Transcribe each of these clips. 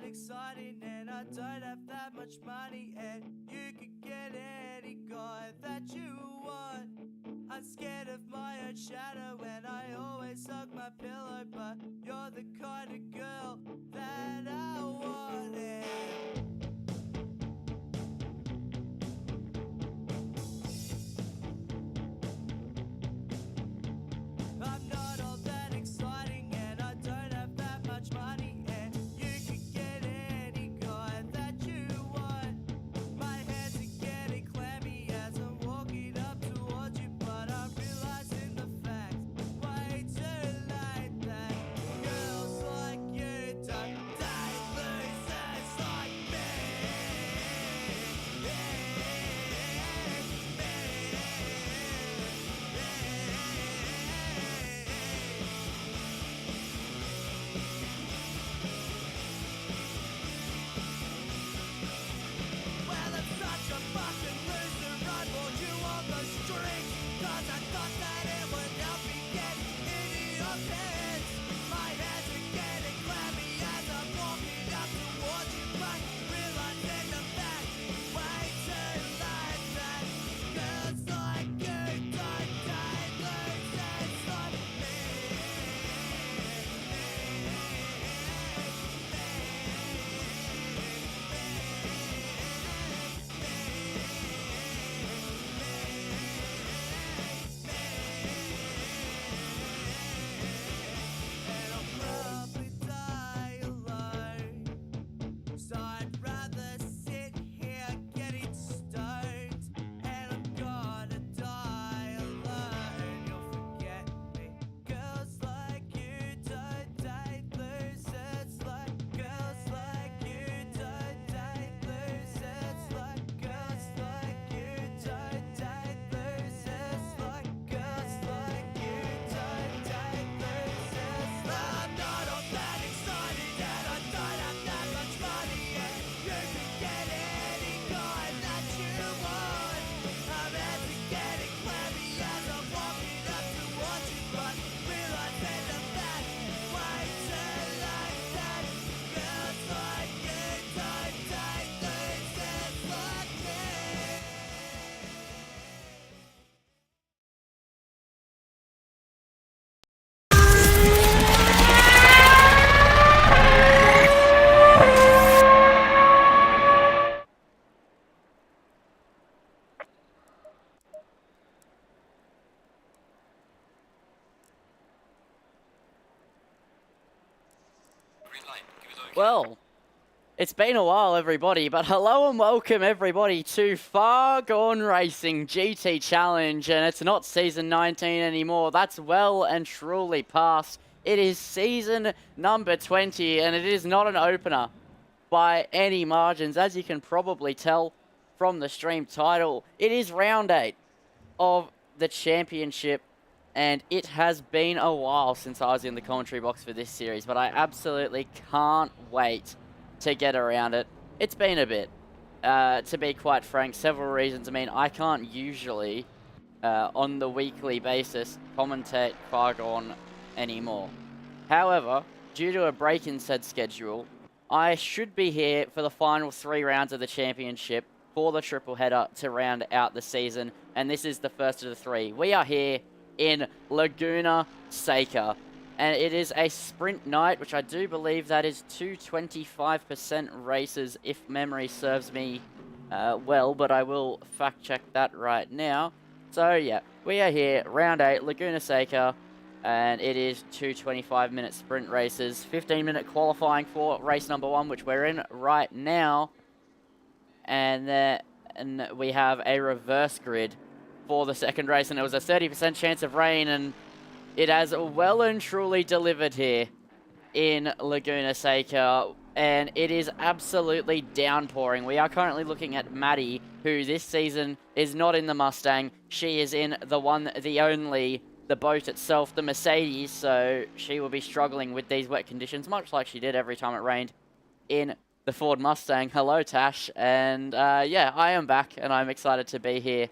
exciting and I don't have that much money, and you could get any guy that you want. I'm scared of my own shadow and I always hug my pillow, but you're the kind of girl that I wanted. I'm not all that exciting and I don't have that much money, and you could get any guy that you want. My hands are getting clammy as I'm walking up towards you, but I'm realizing the fact way too late that girls like you don't date losers like me. Well, I'm such a fucking loser, I bought you on the street, 'cause I thought that it would help me get into your pants. My hands are getting clammy as I'm walking up towards you, but realizing the fact way too late that girls like you don't date losers like me. And I'll probably die alone, so I'd rather sit here getting stoned, and I'm gonna die alone. You'll forget me. Girls like you don't date losers, like girls like you don't date losers, like girls like you don't date losers, like girls like you don't date losers. I'm not all that excited and I don't have that much money, and you can get any guy that you want. My hands are getting clammy as I'm walking up towards you, but realizing the fact way too late that girls like you don't date losers like me. Well, it's been a while, everybody, but hello and welcome, everybody, to Fargone Racing GT Challenge, and it's not Season 19 anymore. That's well and truly past. It is Season number 20, and it is not an opener by any margins, as you can probably tell from the stream title. It is Round 8 of the Championship, and it has been a while since I was in the commentary box for this series, but I absolutely can't wait to get around it. It's been a bit, to be quite frank, several reasons. I mean, I can't usually, on the weekly basis, commentate Fargone anymore. However, due to a break in said schedule, I should be here for the final 3 rounds of the championship for the triple header to round out the season, and this is the first of the 3. We are here in Laguna, Seca, and it is a sprint night, which I do believe that is 225% races, if memory serves me well, but I will fact check that right now. So yeah, we are here, round 8, Laguna Seca, and it is 2 25-minute sprint races, 15-minute qualifying for race number 1, which we're in right now, and we have a reverse grid for the second race, and there was a 30% chance of rain, and it has well and truly delivered here in Laguna Seca, and it is absolutely downpouring. We are currently looking at Maddie, who this season is not in the Mustang. She is in the one, the only, the boat itself, the Mercedes, so she will be struggling with these wet conditions, much like she did every time it rained in the Ford Mustang. Hello, Tash, and yeah, I am back, and I'm excited to be here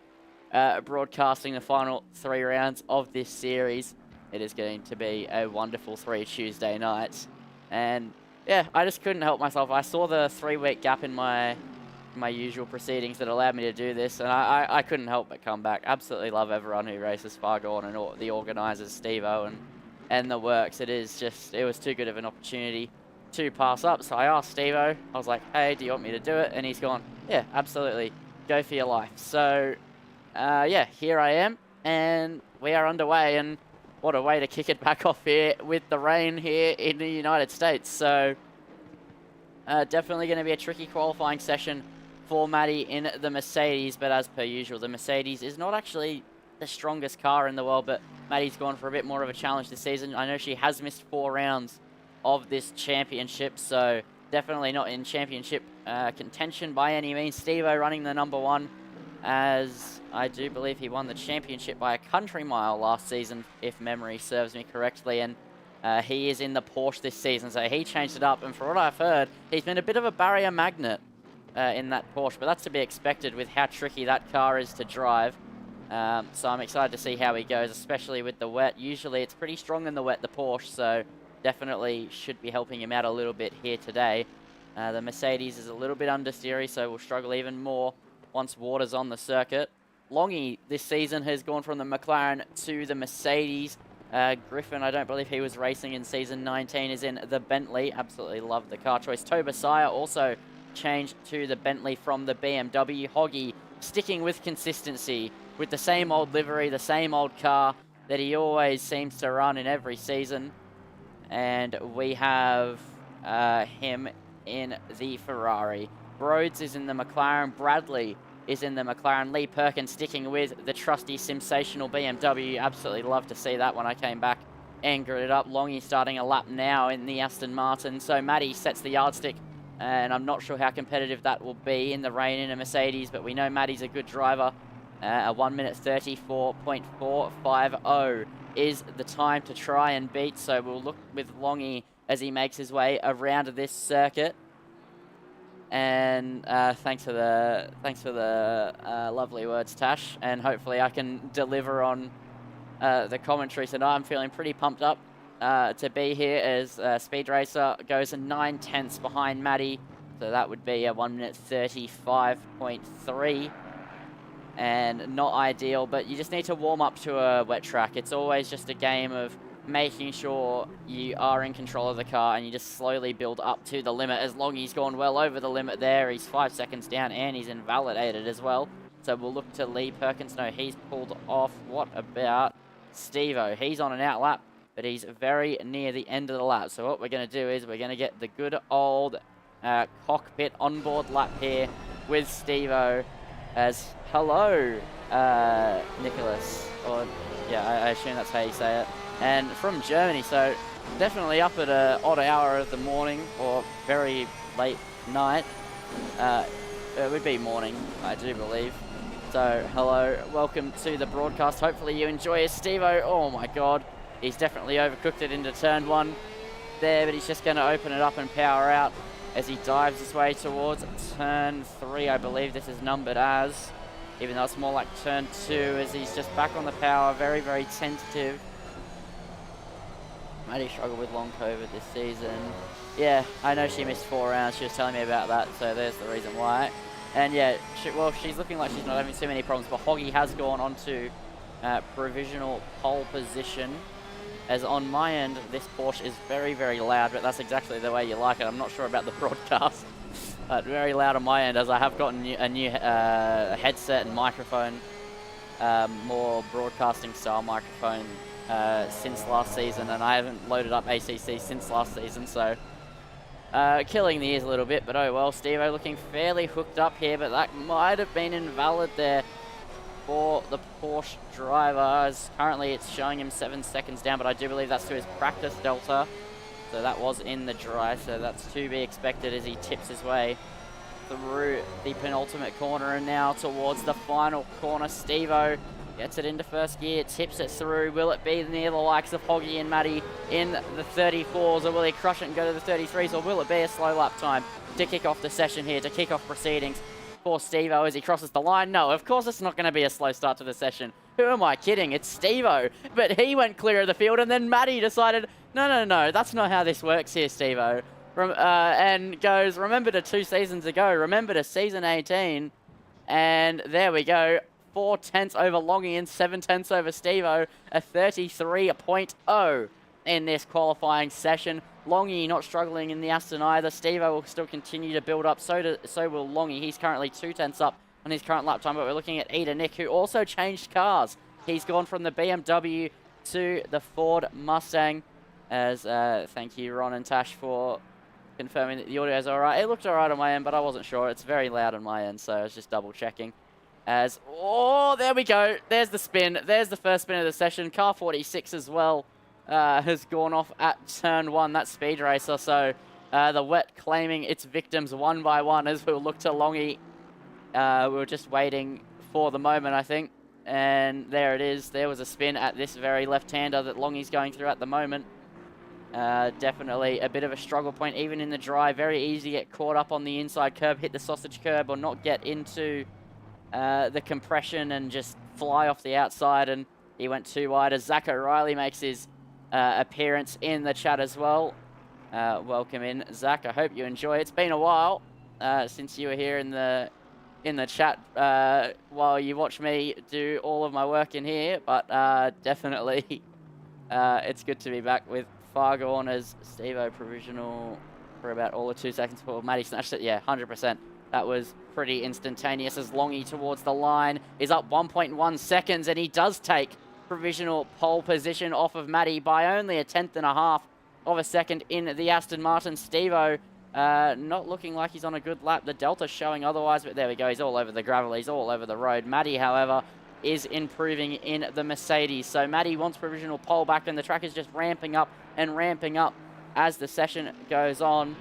broadcasting the final 3 rounds of this series. It is going to be a wonderful 3 Tuesday nights. And Yeah, I just couldn't help myself. I saw the 3-week gap in my usual proceedings that allowed me to do this, and I couldn't help but come back. Absolutely love everyone who races Fargone and all the organisers, Steve-O and the works. It was too good of an opportunity to pass up. So I asked Steve-O, I was like, hey, do you want me to do it? And he's gone, yeah, absolutely, go for your life. So yeah, here I am, and we are underway, and what a way to kick it back off here with the rain here in the United States. So definitely going to be a tricky qualifying session for Maddie in the Mercedes, but as per usual, the Mercedes is not actually the strongest car in the world, but Maddie's gone for a bit more of a challenge this season. I know she has missed 4 rounds of this championship, so definitely not in championship contention by any means. Steve-O running the number 1, as I do believe he won the championship by a country mile last season, if memory serves me correctly, and he is in the Porsche this season, so he changed it up, and for what I've heard, he's been a bit of a barrier magnet in that Porsche, but that's to be expected with how tricky that car is to drive. So I'm excited to see how he goes, especially with the wet. Usually it's pretty strong in the wet, the Porsche, so definitely should be helping him out a little bit here today. The Mercedes is a little bit understeery, so we'll struggle even more once water's on the circuit. Longy this season has gone from the McLaren to the Mercedes. Griffin, I don't believe he was racing in season 19, is in the Bentley. Absolutely love the car choice. Tobasiah also changed to the Bentley from the BMW. Hoggy sticking with consistency with the same old livery, the same old car that he always seems to run in every season. And we have him in the Ferrari. Rhodes is in the McLaren. Bradley is in the McLaren. Lee Perkins sticking with the trusty, sensational BMW. Absolutely love to see that when I came back and gridded up. Longy starting a lap now in the Aston Martin. So Maddie sets the yardstick, and I'm not sure how competitive that will be in the rain in a Mercedes, but we know Maddie's a good driver. A 1 minute 34.450 is the time to try and beat. So we'll look with Longy as he makes his way around this circuit. And thanks for the lovely words, Tash. And hopefully I can deliver on the commentary tonight. I'm feeling pretty pumped up to be here as Speed Racer goes 9/10 behind Maddie. So that would be a 1 minute 35.3. And not ideal, but you just need to warm up to a wet track. It's always just a game of making sure you are in control of the car and you just slowly build up to the limit. As long as he's gone well over the limit there, he's 5 seconds down and he's invalidated as well. So we'll look to Lee Perkins. No, he's pulled off. What about Steve-O? He's on an out lap, but he's very near the end of the lap. So what we're going to do is we're going to get the good old cockpit onboard lap here with Steve-O. As hello, Nicholas, or yeah, I assume that's how you say it, and from Germany, so definitely up at an odd hour of the morning or very late night. It would be morning, I do believe. So hello, welcome to the broadcast. Hopefully you enjoy it. Steve-O, oh my god, he's definitely overcooked it into turn 1 there, but he's just going to open it up and power out as he dives his way towards turn 3, I believe this is numbered as, even though it's more like turn 2, as he's just back on the power, very, very tentative. Maddie struggled with long COVID this season. Yeah, I know she missed 4 rounds, she was telling me about that, so there's the reason why. And yeah, she's looking like she's not having too many problems, but Hoggy has gone on to provisional pole position. As on my end, this Porsche is very, very loud, but that's exactly the way you like it. I'm not sure about the broadcast, but very loud on my end, as I have gotten a new headset and microphone, more broadcasting style microphone since last season, and I haven't loaded up ACC since last season, so killing the ears a little bit, but oh well. Steve-O looking fairly hooked up here, but that might have been invalid there for the Porsche driver, as currently it's showing him 7 seconds down, but I do believe that's to his practice delta. So that was in the dry, so that's to be expected as he tips his way through the penultimate corner and now towards the final corner. Steve-O gets it into first gear, tips it through. Will it be near the likes of Hoggy and Maddie in the 34s, or will he crush it and go to the 33s, or will it be a slow lap time to kick off the session here, to kick off proceedings for Steve-O as he crosses the line? No, of course it's not going to be a slow start to the session. Who am I kidding? It's Steve-O. But he went clear of the field, and then Maddie decided, no, that's not how this works here, Steve-O. and goes, remember to 2 seasons ago, remember to season 18. And there we go. 4 tenths over Longy and 7 tenths over Stevo. A 33.0 in this qualifying session. Longy not struggling in the Aston either. Stevo will still continue to build up. So will Longy. He's currently 2 tenths up on his current lap time. But we're looking at Eda Nick, who also changed cars. He's gone from the BMW to the Ford Mustang. As thank you, Ron and Tash, for confirming that the audio is alright. It looked alright on my end, but I wasn't sure. It's very loud on my end, so I was just double checking. As, oh, there we go. There's the spin. There's the first spin of the session. Car 46 as well has gone off at turn 1, that speed racer. So the wet claiming its victims one by one as we'll look to Longy. We were just waiting for the moment, I think. And there it is. There was a spin at this very left-hander that Longy's going through at the moment. Definitely a bit of a struggle point, even in the dry. Very easy to get caught up on the inside curb, hit the sausage curb, or not get into the compression and just fly off the outside. And he went too wide as Zach O'Reilly makes his appearance in the chat as well. Welcome in, Zach. I hope you enjoy. It's been a while since you were here in the chat while you watch me do all of my work in here, but definitely it's good to be back with Fargone as Stevo provisional for about all of 2 seconds before Matty snatched it. Yeah, 100%. That was pretty instantaneous as Longy towards the line is up 1.1 seconds, and he does take provisional pole position off of Matty by only a 1/10.5 of a second in the Aston Martin. Stevo not looking like he's on a good lap. The Delta showing otherwise, but there we go. He's all over the gravel. He's all over the road. Matty, however, is improving in the Mercedes. So Matty wants provisional pole back, and the track is just ramping up and ramping up as the session goes on,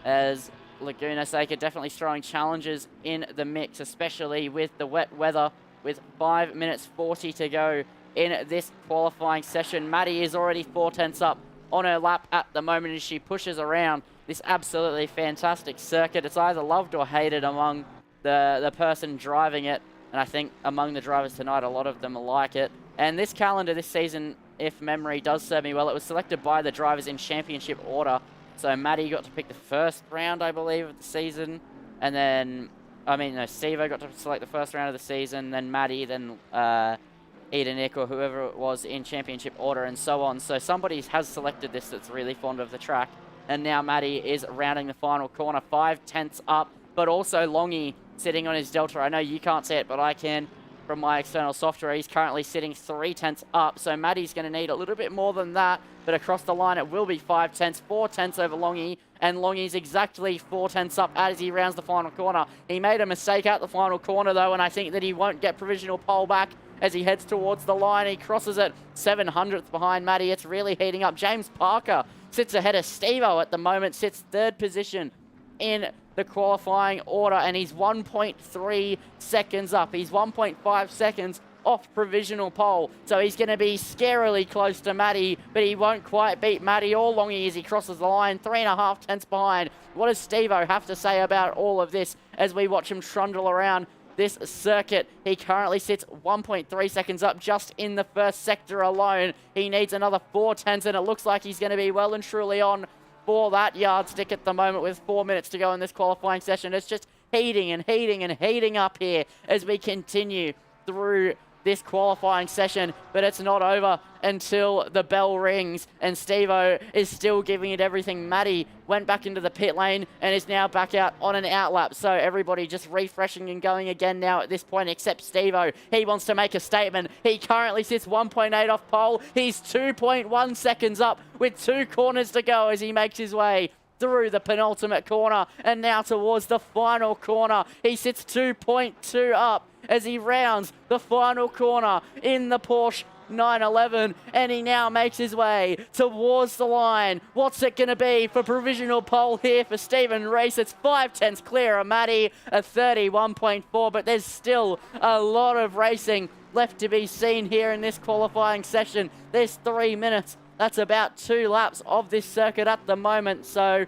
as Laguna Seca definitely throwing challenges in the mix, especially with the wet weather, with 5 minutes 40 to go in this qualifying session. Matty is already 4 tenths up on her lap at the moment as she pushes around this absolutely fantastic circuit. It's either loved or hated among the person driving it. And I think among the drivers tonight, a lot of them like it. And this calendar this season, if memory does serve me well, it was selected by the drivers in championship order. So Matty got to pick the first round, I believe, of the season. And then, Stevo got to select the first round of the season. Then Matty, then Eda Nick, or whoever it was in championship order, and so on. So somebody has selected this that's really fond of the track. And now Matty is rounding the final corner, 5 tenths up. But also Longy sitting on his Delta. I know you can't see it, but I can from my external software. He's currently sitting 3 tenths up, so Matty's going to need a little bit more than that, but across the line it will be 5 tenths, 4 tenths over Longy, and Longy's exactly 4 tenths up as he rounds the final corner. He made a mistake out the final corner though, and I think that he won't get provisional pole back as he heads towards the line. He crosses it 700th behind Matty. It's really heating up. James Parker sits ahead of Stevo at the moment, sits 3rd position in the qualifying order, and he's 1.3 seconds up. He's 1.5 seconds off provisional pole, so he's going to be scarily close to Matty, but he won't quite beat Matty or Longy as he crosses the line, 3.5 tenths behind. What does Stevo have to say about all of this as we watch him trundle around this circuit? He currently sits 1.3 seconds up just in the first sector alone. He needs another 4 tenths, and it looks like he's going to be well and truly on for that yardstick at the moment with 4 minutes to go in this qualifying session. It's just heating and heating and heating up here as we continue through this qualifying session, but it's not over until the bell rings, and Stevo is still giving it everything. Matty went back into the pit lane and is now back out on an outlap, so everybody just refreshing and going again now at this point, except Stevo. He wants to make a statement. He currently sits 1.8 off pole. He's 2.1 seconds up with 2 corners to go as he makes his way through the penultimate corner and now towards the final corner. He sits 2.2 up as he rounds the final corner in the Porsche 911, and he now makes his way towards the line. What's it going to be for provisional pole here for Stephen Rees? It's 5 tenths clear of Matty, a 31.4, but there's still a lot of racing left to be seen here in this qualifying session. There's 3 minutes. That's about 2 laps of this circuit at the moment, so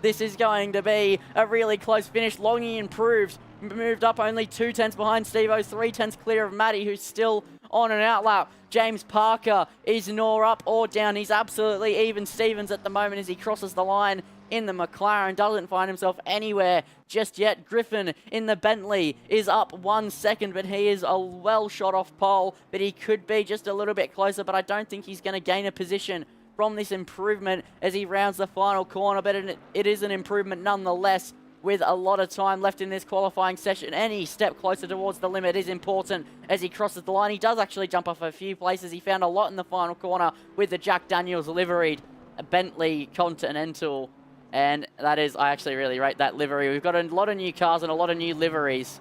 this is going to be a really close finish. Longy improved, moved up only 2 tenths behind Stevo, 3 tenths clear of Matty, who's still on an outlap. James Parker is nor up or down. He's absolutely even Stevens at the moment as he crosses the line in the McLaren, doesn't find himself anywhere just yet. Griffin in the Bentley is up 1 second, but he is a well shot off pole, but he could be just a little bit closer, but I don't think he's going to gain a position from this improvement as he rounds the final corner, but it is an improvement nonetheless with a lot of time left in this qualifying session. Any step closer towards the limit is important as he crosses the line. He does actually jump off a few places. He found a lot in the final corner with the Jack Daniels liveried Bentley Continental, and that is, I actually really rate that livery. We've got a lot of new cars and a lot of new liveries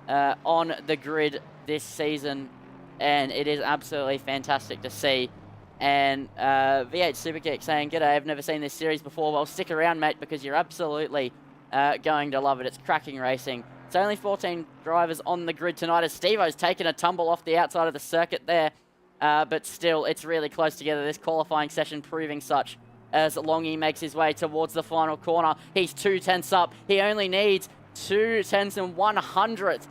on the grid this season, and it is absolutely fantastic to see. And V8 Superkick saying, "G'day, I've never seen this series before." Well, stick around, mate, because you're absolutely going to love it. It's cracking racing. It's only 14 drivers on the grid tonight as Steve-O's taken a tumble off the outside of the circuit there. But still, it's really close together, this qualifying session proving such, as Longy makes his way towards the final corner. He's 2/10 up. He only needs 2/10 and 100th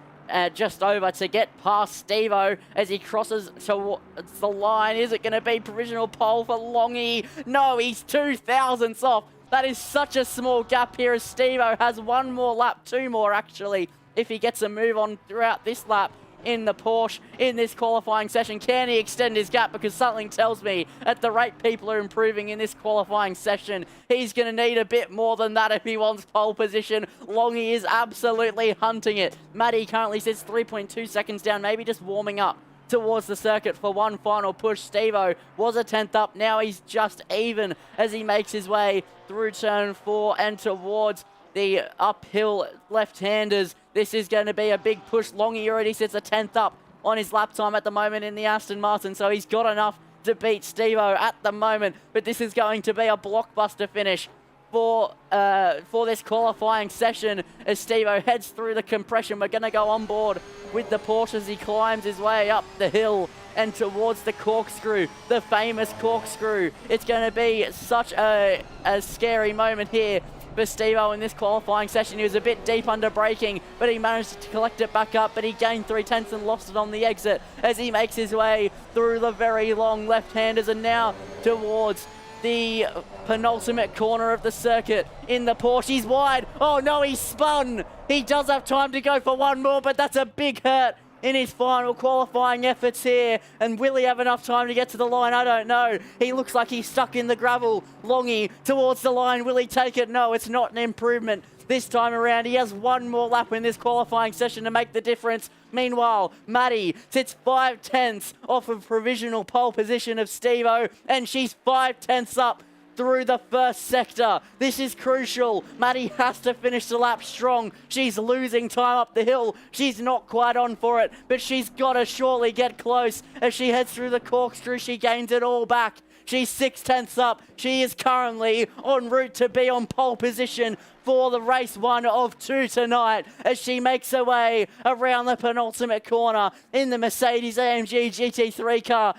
just over to get past Steve-O as he crosses towards the line. Is it going to be provisional pole for Longy? No, he's 2,000ths off. That is such a small gap here as Steve-O has one more lap, two more actually, if he gets a move on throughout this lap in the Porsche in this qualifying session. Can he extend his gap? Because something tells me at the rate people are improving in this qualifying session, he's going to need a bit more than that if he wants pole position. Longy is absolutely hunting it. Matty currently sits 3.2 seconds down, maybe just warming up towards the circuit for one final push. Steve-O was a 10th up. Now he's just even as he makes his way through turn 4 and towards the uphill left-handers. This is going to be a big push. Longy already sits a 10th up on his lap time at the moment in the Aston Martin, so he's got enough to beat Steve-O at the moment, but this is going to be a blockbuster finish for this qualifying session as Steve-O heads through the compression. We're going to go on board with the Porsche as he climbs his way up the hill and towards the corkscrew, the famous corkscrew. It's going to be such a scary moment here for Steve-O in this qualifying session. He was a bit deep under braking, but he managed to collect it back up, but he gained 3/10 and lost it on the exit as he makes his way through the very long left-handers and now towards the penultimate corner of the circuit in the Porsche. He's wide. Oh no, he's spun. He does have time to go for one more, but that's a big hurt in his final qualifying efforts here. And will he have enough time to get to the line? I don't know. He looks like he's stuck in the gravel. Longy towards the line. Will he take it? No, it's not an improvement this time around. He has one more lap in this qualifying session to make the difference. Meanwhile, Maddie sits 5/10 off of provisional pole position of Steve-O, and she's 5/10 up through the first sector. This is crucial. Maddie has to finish the lap strong. She's losing time up the hill. She's not quite on for it, but she's got to surely get close. As she heads through the corkscrew, she gains it all back. She's 6/10 up. She is currently en route to be on pole position for the race 1 of 2 tonight as she makes her way around the penultimate corner in the Mercedes-AMG GT3 car,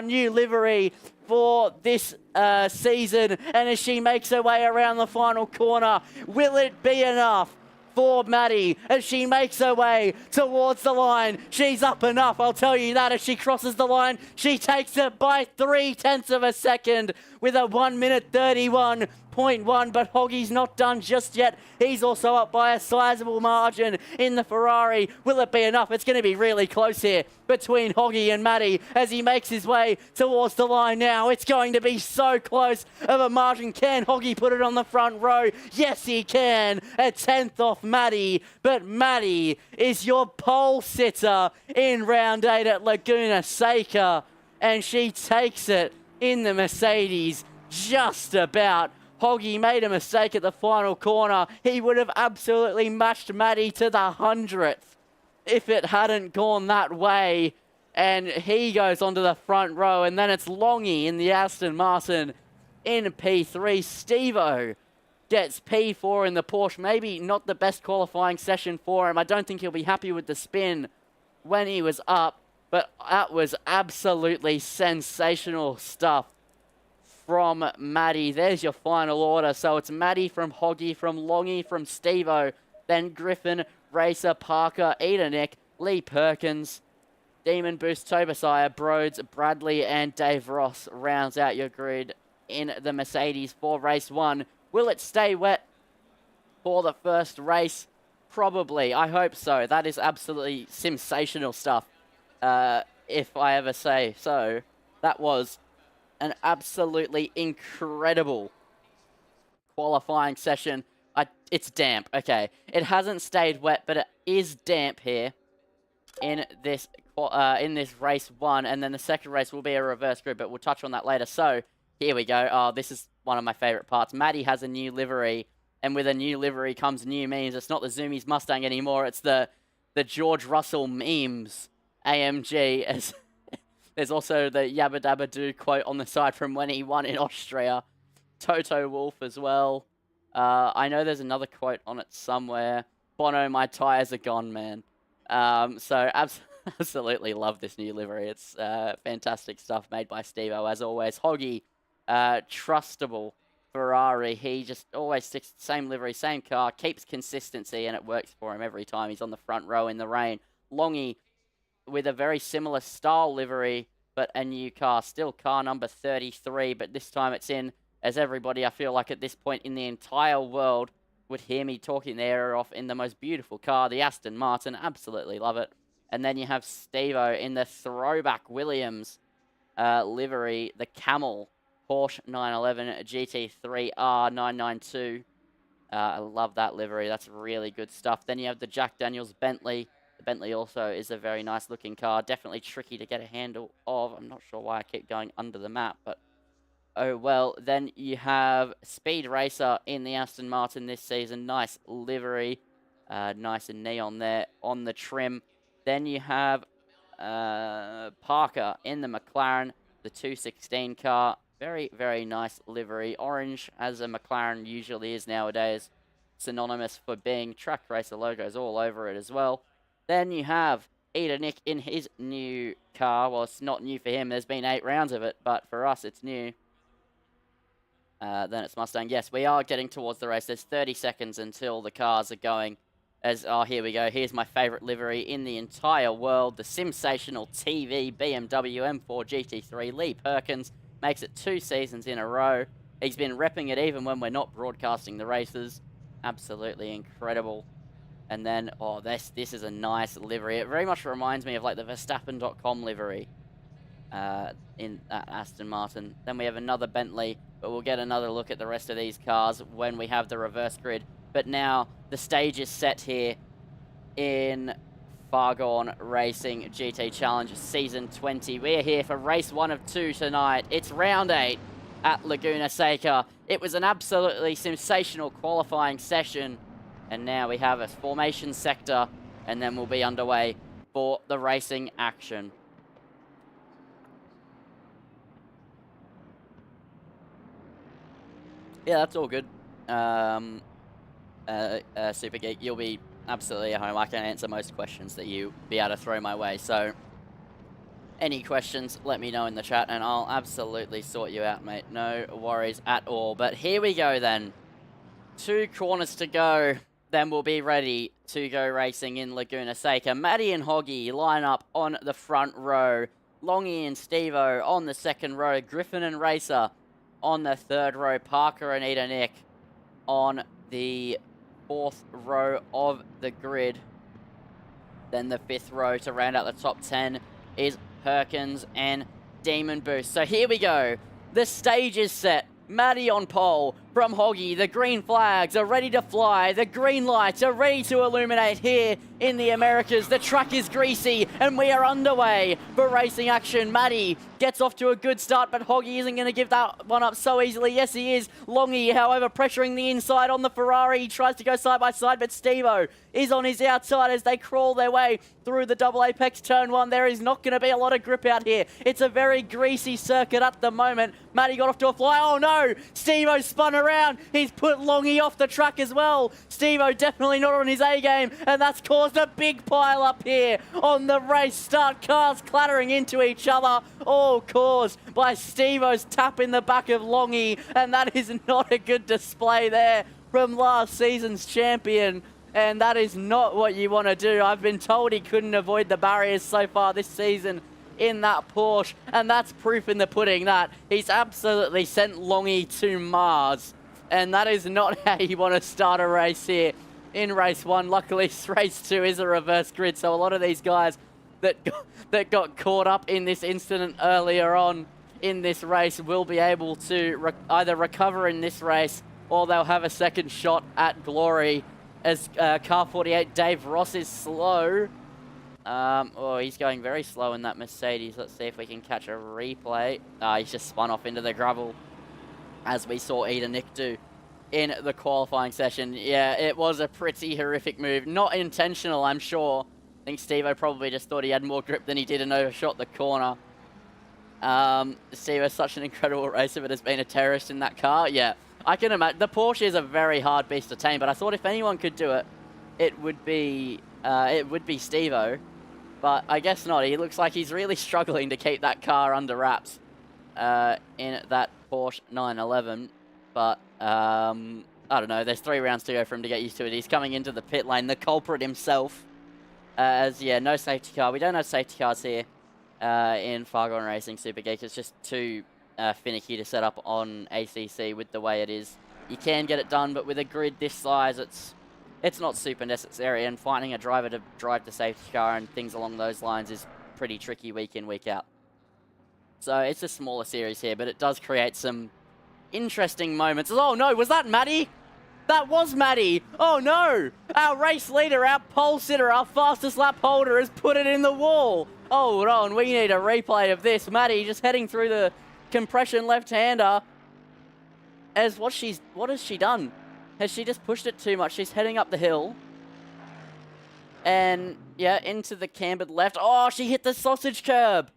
new livery for this season. And as she makes her way around the final corner, will it be enough for Maddie as she makes her way towards the line? She's up enough, I'll tell you that. As she crosses the line, she takes it by 3/10 of a second with a 1:31.1, but Hoggy's not done just yet. He's also up by a sizable margin in the Ferrari. Will it be enough? It's going to be really close here between Hoggy and Maddie as he makes his way towards the line now. It's going to be so close of a margin. Can Hoggy put it on the front row? Yes, he can. A 10th off Maddie, but Maddie is your pole sitter in round 8 at Laguna Seca, and she takes it in the Mercedes just about. Hoggy made a mistake at the final corner. He would have absolutely matched Maddie to the 100th if it hadn't gone that way. And he goes onto the front row, and then it's Longy in the Aston Martin in P3. Steve-O gets P4 in the Porsche. Maybe not the best qualifying session for him. I don't think he'll be happy with the spin when he was up, but that was absolutely sensational stuff from Maddie. There's your final order. So it's Maddie from Hoggy, from Longy, from Steve-O, then Griffin, Racer, Parker, Nick, Lee Perkins, Demon Boost, Tobasiah, Broads, Bradley, and Dave Ross rounds out your grid in the Mercedes for race 1 Will it stay wet for the first race? Probably. I hope so. That is absolutely sensational stuff, if I ever say so. That was an absolutely incredible qualifying session. It's damp. Okay. It hasn't stayed wet, but it is damp here in this race 1, and then the second race will be a reverse grid, but we'll touch on that later. So here we go. Oh, this is one of my favorite parts. Maddie has a new livery, and with a new livery comes new memes. It's not the Zoomies Mustang anymore. It's the George Russell memes AMG. As there's also the Yabba Dabba Doo quote on the side from when he won in Austria. Toto Wolff as well. I know there's another quote on it somewhere. Bono, my tires are gone, man. So absolutely love this new livery. It's fantastic stuff made by Steve-O, as always. Hoggy, trustable Ferrari. He just always sticks to the same livery, same car, keeps consistency, and it works for him every time. He's on the front row in the rain. Longy with a very similar style livery, but a new car. Still car number 33, but this time it's in, as everybody, I feel like at this point in the entire world, would hear me talking their ear off, in the most beautiful car, the Aston Martin. Absolutely love it. And then you have Steve-O in the throwback Williams livery, the Camel Porsche 911 GT3 R992. I love that livery. That's really good stuff. Then you have the Jack Daniels Bentley. The Bentley also is a very nice looking car. Definitely tricky to get a handle of. I'm not sure why I keep going under the map, but oh well. Then you have Speed Racer in the Aston Martin this season. Nice livery. Nice and neon there on the trim. Then you have Parker in the McLaren, the 216 car. Very, very nice livery. Orange, as a McLaren usually is nowadays. Synonymous for being track racer logos all over it as well. Then you have Nick in his new car. Well, it's not new for him. There's been 8 rounds of it, but for us, it's new. Then it's Mustang. Yes, we are getting towards the race. There's 30 seconds until the cars are going. Oh, here we go. Here's my favorite livery in the entire world. The sensational TV BMW M4 GT3. Lee Perkins makes it 2 seasons in a row. He's been repping it even when we're not broadcasting the races. Absolutely incredible. And then, oh, this is a nice livery. It very much reminds me of like the Verstappen.com livery in Aston Martin. Then we have another Bentley, but we'll get another look at the rest of these cars when we have the reverse grid. But now the stage is set here in Fargone Racing GT Challenge Season 20. We're here for race 1 of 2 tonight. It's round 8 at Laguna Seca. It was an absolutely sensational qualifying session. And now we have a formation sector, and then we'll be underway for the racing action. Yeah, that's all good. Super Geek, you'll be absolutely at home. I can answer most questions that you be able to throw my way. So, any questions, let me know in the chat, and I'll absolutely sort you out, mate. No worries at all. But here we go, then. 2 corners to go. Then we'll be ready to go racing in Laguna Seca. Maddie and Hoggy line up on the front row. Longy and Steve-O on the second row. Griffin and Racer on the third row. Parker and Nick on the 4th row of the grid. Then the 5th row to round out the top 10 is Perkins and Demon Boost. So here we go. The stage is set. Maddie on pole from Hoggy. The green flags are ready to fly. The green lights are ready to illuminate here in the Americas. The track is greasy and we are underway for racing action. Maddie gets off to a good start, but Hoggy isn't going to give that one up so easily. Yes, he is. Longy, however, pressuring the inside on the Ferrari. He tries to go side by side, but Steve-O is on his outside as they crawl their way through the double apex turn 1. There is not going to be a lot of grip out here. It's a very greasy circuit at the moment. Maddie got off to a fly. Oh no! Steve-O spun around. He's put Longy off the track as well. Steve-O definitely not on his A game, and that's caused a big pile up here on the race start. Cars clattering into each other, all caused by Steve-O's tap in the back of Longy, and that is not a good display there from last season's champion. And that is not what you want to do. I've been told he couldn't avoid the barriers so far this season in that Porsche, and that's proof in the pudding that he's absolutely sent Longy to Mars. And that is not how you want to start a race here in race 1. Luckily, race 2 is a reverse grid, so a lot of these guys that got caught up in this incident earlier on in this race will be able to either recover in this race or they'll have a second shot at glory. As car 48, Dave Ross is slow. Oh, he's going very slow in that Mercedes. Let's see if we can catch a replay. He's just spun off into the gravel, as we saw Eda Nick do in the qualifying session. Yeah, it was a pretty horrific move. Not intentional, I'm sure. I think Steve-O probably just thought he had more grip than he did and overshot the corner. Steve-O's such an incredible racer, but has been a terrorist in that car. Yeah, I can imagine. The Porsche is a very hard beast to tame, but I thought if anyone could do it, it would be Steve-O. But I guess not. He looks like he's really struggling to keep that car under wraps in that Porsche 911. But I don't know. There's 3 rounds to go for him to get used to it. He's coming into the pit lane, the culprit himself. Yeah, no safety car. We don't have safety cars here in Fargone Racing Super Geek. It's just too finicky to set up on ACC with the way it is. You can get it done, but with a grid this size, it's not super necessary, and finding a driver to drive the safety car and things along those lines is pretty tricky week in, week out. So it's a smaller series here, but it does create some interesting moments. Oh no, was that Maddie? That was Maddie. Oh no, our race leader, our pole sitter, our fastest lap holder has put it in the wall. Hold on, we need a replay of this. Maddie just heading through the compression left-hander. What has she done? Has she just pushed it too much? She's heading up the hill. And, yeah, into the cambered left. Oh, she hit the sausage curb.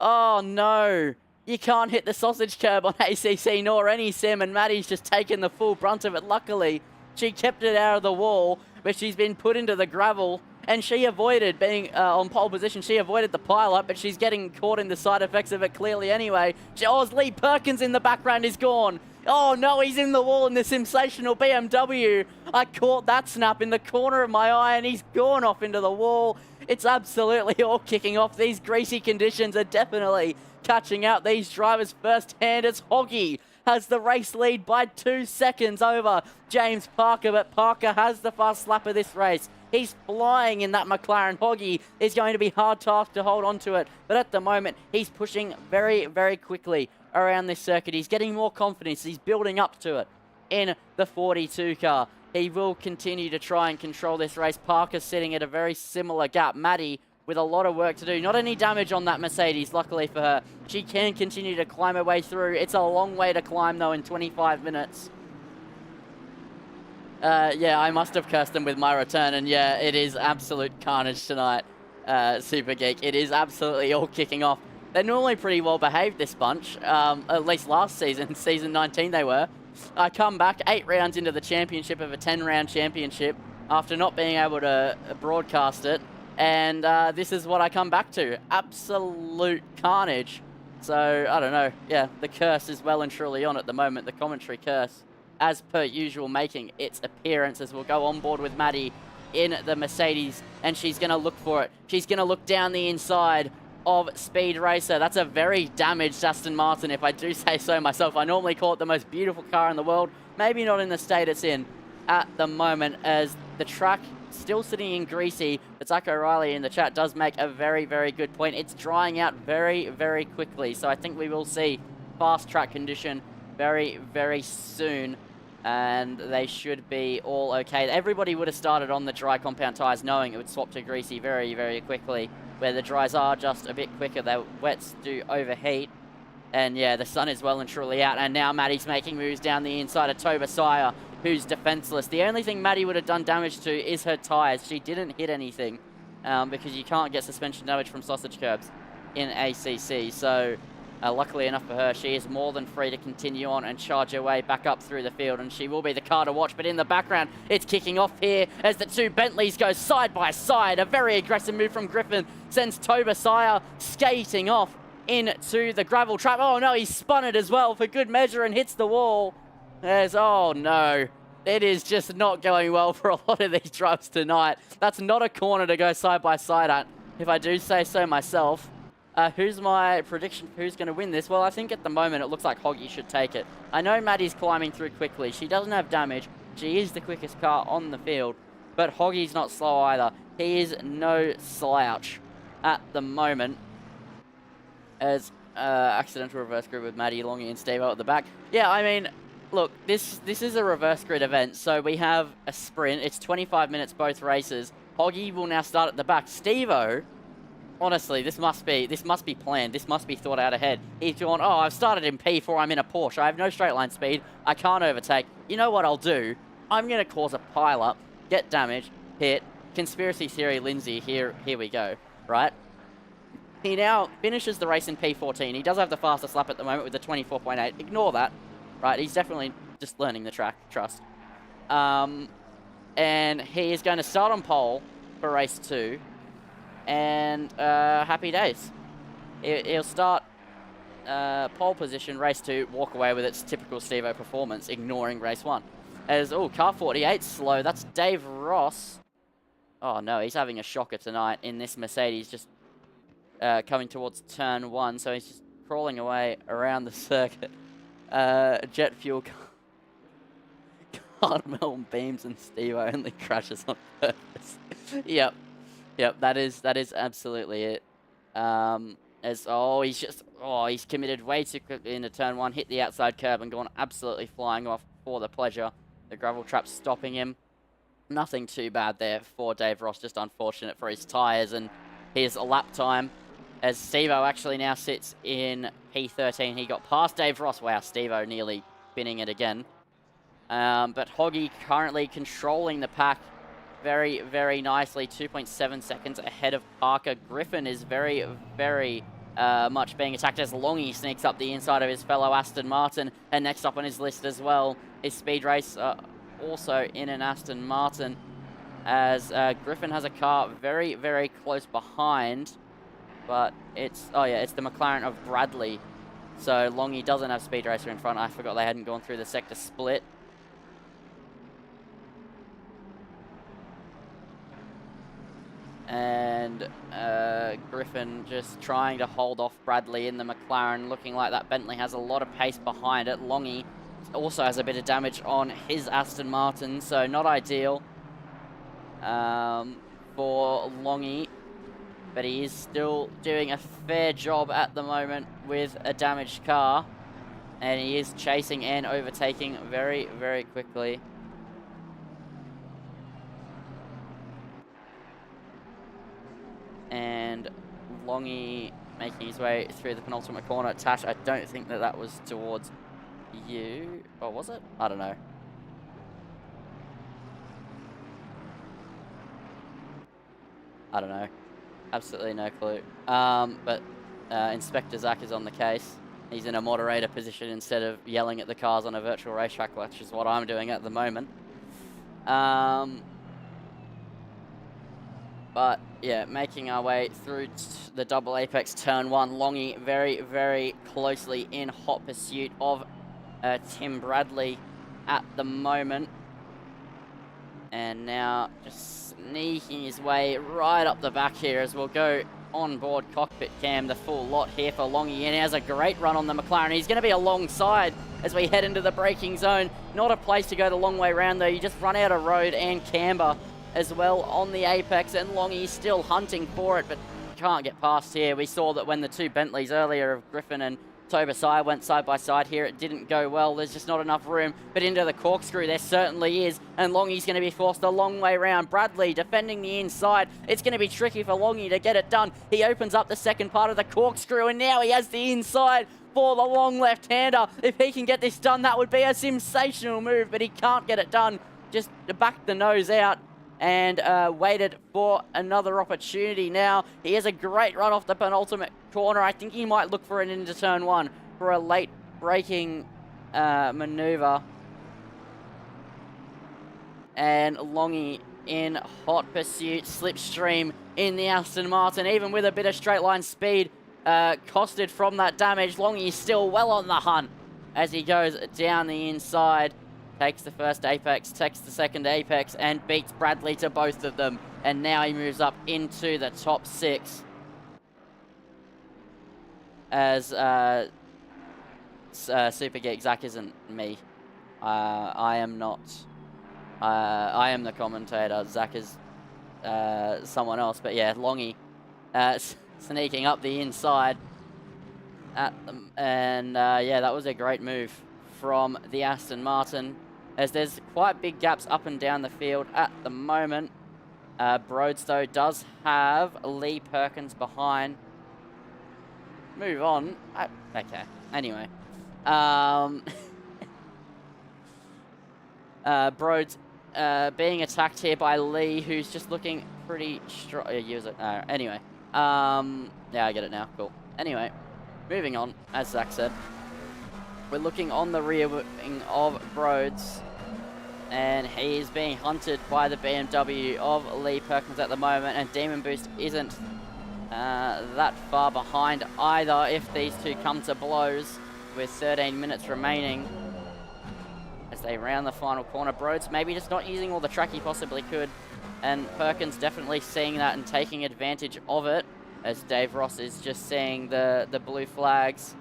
Oh, no. You can't hit the sausage curb on ACC nor any sim, and Maddie's just taken the full brunt of it. Luckily, she kept it out of the wall, but she's been put into the gravel, and she avoided being on pole position. She avoided the pile-up, but she's getting caught in the side effects of it clearly anyway. Lee Perkins in the background is gone. Oh no, he's in the wall in the sensational BMW. I caught that snap in the corner of my eye and he's gone off into the wall. It's absolutely all kicking off. These greasy conditions are definitely catching out these drivers firsthand. As Hoggy has the race lead by 2 seconds over James Parker, but Parker has the fast lap of this race. He's flying in that McLaren. Hoggy is going to be hard task to hold on to it, but at the moment he's pushing very, very quickly around this circuit. He's getting more confidence. He's building up to it in the 42 car. He will continue to try and control this race. Parker's sitting at a very similar gap. Maddie with a lot of work to do. Not any damage on that Mercedes, luckily for her. She can continue to climb her way through. It's a long way to climb, though, in 25 minutes. Yeah, I must have cursed them with my return, and yeah, it is absolute carnage tonight, Super Geek. It is absolutely all kicking off. They're normally pretty well behaved, this bunch, at least last season, season 19 they were. I come back 8 rounds into the championship of a 10-round championship after not being able to broadcast it, and this is what I come back to. Absolute carnage. So, I don't know, yeah, the curse is well and truly on at the moment, the commentary curse, as per usual, making its appearance as we'll go on board with Maddie in the Mercedes, and she's going to look for it. She's going to look down the inside of Speed Racer. That's a very damaged Aston Martin, if I do say so myself. I normally call it the most beautiful car in the world. Maybe not in the state it's in at the moment, as the track still sitting in greasy. But Zach O'Reilly in the chat does make a very, very good point. It's drying out very, very quickly. So I think we will see fast track condition very, very soon. And they should be all okay. Everybody would have started on the dry compound tyres knowing it would swap to greasy very, very quickly. Where the dries are just a bit quicker, the wets do overheat. And yeah, the sun is well and truly out. And now Maddie's making moves down the inside of Toba Sire, who's defenseless. The only thing Maddie would have done damage to is her tyres. She didn't hit anything because you can't get suspension damage from sausage curbs in ACC. So luckily enough for her, she is more than free to continue on and charge her way back up through the field, and she will be the car to watch. But in the background, it's kicking off here as the 2 Bentleys go side by side. A very aggressive move from Griffin sends Toba Sire skating off into the gravel trap. Oh no, he spun it as well for good measure and hits the wall. Oh no, it is just not going well for a lot of these drivers tonight. That's not a corner to go side by side at, if I do say so myself. Who's my prediction for who's going to win this? Well, I think at the moment it looks like Hoggy should take it. I know Maddie's climbing through quickly. She doesn't have damage. She is the quickest car on the field. But Hoggy's not slow either. He is no slouch at the moment. As accidental reverse grid with Maddie, Longy, and Steve at the back. Yeah, I mean, look, this is a reverse grid event. So we have a sprint. It's 25 minutes both races. Hoggy will now start at the back. Steve-O, honestly, this must be planned. This must be thought out ahead. He's going, oh, I've started in P4. I'm in a Porsche. I have no straight line speed. I can't overtake. You know what I'll do? I'm going to cause a pile-up, get damage, hit, conspiracy theory Lindsay, here we go, right? He now finishes the race in P14. He does have the fastest lap at the moment with the 24.8. Ignore that, right? He's definitely just learning the track, trust. And he is going to start on pole for race 2. And happy days. He'll start pole position, race 2, walk away with its typical Steve-O performance, ignoring race 1. As, oh, car 48 slow. That's Dave Ross. Oh, no, he's having a shocker tonight in this Mercedes, just coming towards turn 1. So he's just crawling away around the circuit. Jet fuel Cardamel beams and Steve-O only crashes on purpose. Yep, that is absolutely it. He's committed way too quickly into turn 1, hit the outside curb and gone absolutely flying off for the pleasure. The gravel trap stopping him. Nothing too bad there for Dave Ross, just unfortunate for his tyres and his lap time. As Steve-O actually now sits in P13. He got past Dave Ross. Wow, Steve-O nearly spinning it again. But Hoggy currently controlling the pack very, very nicely. 2.7 seconds ahead of Parker. Griffin is very, very much being attacked as Longy sneaks up the inside of his fellow Aston Martin. And next up on his list as well is Speed Race, also in an Aston Martin. As Griffin has a car very, very close behind. But it's the McLaren of Bradley. So Longy doesn't have Speed Racer in front. I forgot they hadn't gone through the sector split. And Griffin just trying to hold off Bradley in the McLaren, looking like that Bentley has a lot of pace behind it. Longy also has a bit of damage on his Aston Martin, so not ideal for Longy. But he is still doing a fair job at the moment with a damaged car. And he is chasing and overtaking very, very quickly. And Longy making his way through the penultimate corner. Tash, I don't think that was towards you. Or was it? I don't know. I don't know. Absolutely no clue. But Inspector Zach is on the case. He's in a moderator position instead of yelling at the cars on a virtual racetrack, which is what I'm doing at the moment. But yeah, making our way through the double apex turn 1. Longy very, very closely in hot pursuit of Tim Bradley at the moment. And now just sneaking his way right up the back here as we'll go on board cockpit cam, the full lot here for Longy. And he has a great run on the McLaren. He's going to be alongside as we head into the braking zone. Not a place to go the long way round though. You just run out of road and camber as well on the apex, and Longy's still hunting for it, but can't get past here. We saw that when the two Bentleys earlier of Griffin and Tobasai went side by side here, it didn't go well. There's just not enough room, but into the corkscrew there certainly is, and Longy's going to be forced a long way round. Bradley defending the inside. It's going to be tricky for Longy to get it done. He opens up the second part of the corkscrew, and now he has the inside for the long left-hander. If he can get this done, that would be a sensational move, but he can't get it done. Just back the nose out and waited for another opportunity. Now he has a great run off the penultimate corner. I think he might look for it into turn 1 for a late braking maneuver. And Longy in hot pursuit, slipstream in the Aston Martin, even with a bit of straight line speed costed from that damage. Longy is still well on the hunt as he goes down the inside. Takes the first apex, takes the second apex, and beats Bradley to both of them. And now he moves up into the top 6. as Super Geek Zach isn't me. I am not. I am the commentator. Zach is someone else. But yeah, Longy sneaking up the inside at them, and yeah, that was a great move from the Aston Martin, as there's quite big gaps up and down the field at the moment. Broads, though, does have Lee Perkins behind. Move on. Okay. Anyway. Broads being attacked here by Lee, who's just looking pretty strong. Anyway. Yeah, I get it now. Cool. Anyway. Moving on, as Zach said. We're looking on the rear wing of Broads, and he is being hunted by the BMW of Lee Perkins at the moment, and Demon Boost isn't that far behind either if these two come to blows with 13 minutes remaining as they round the final corner. Broads maybe just not using all the track he possibly could, and Perkins definitely seeing that and taking advantage of it, as Dave Ross is just seeing the blue flags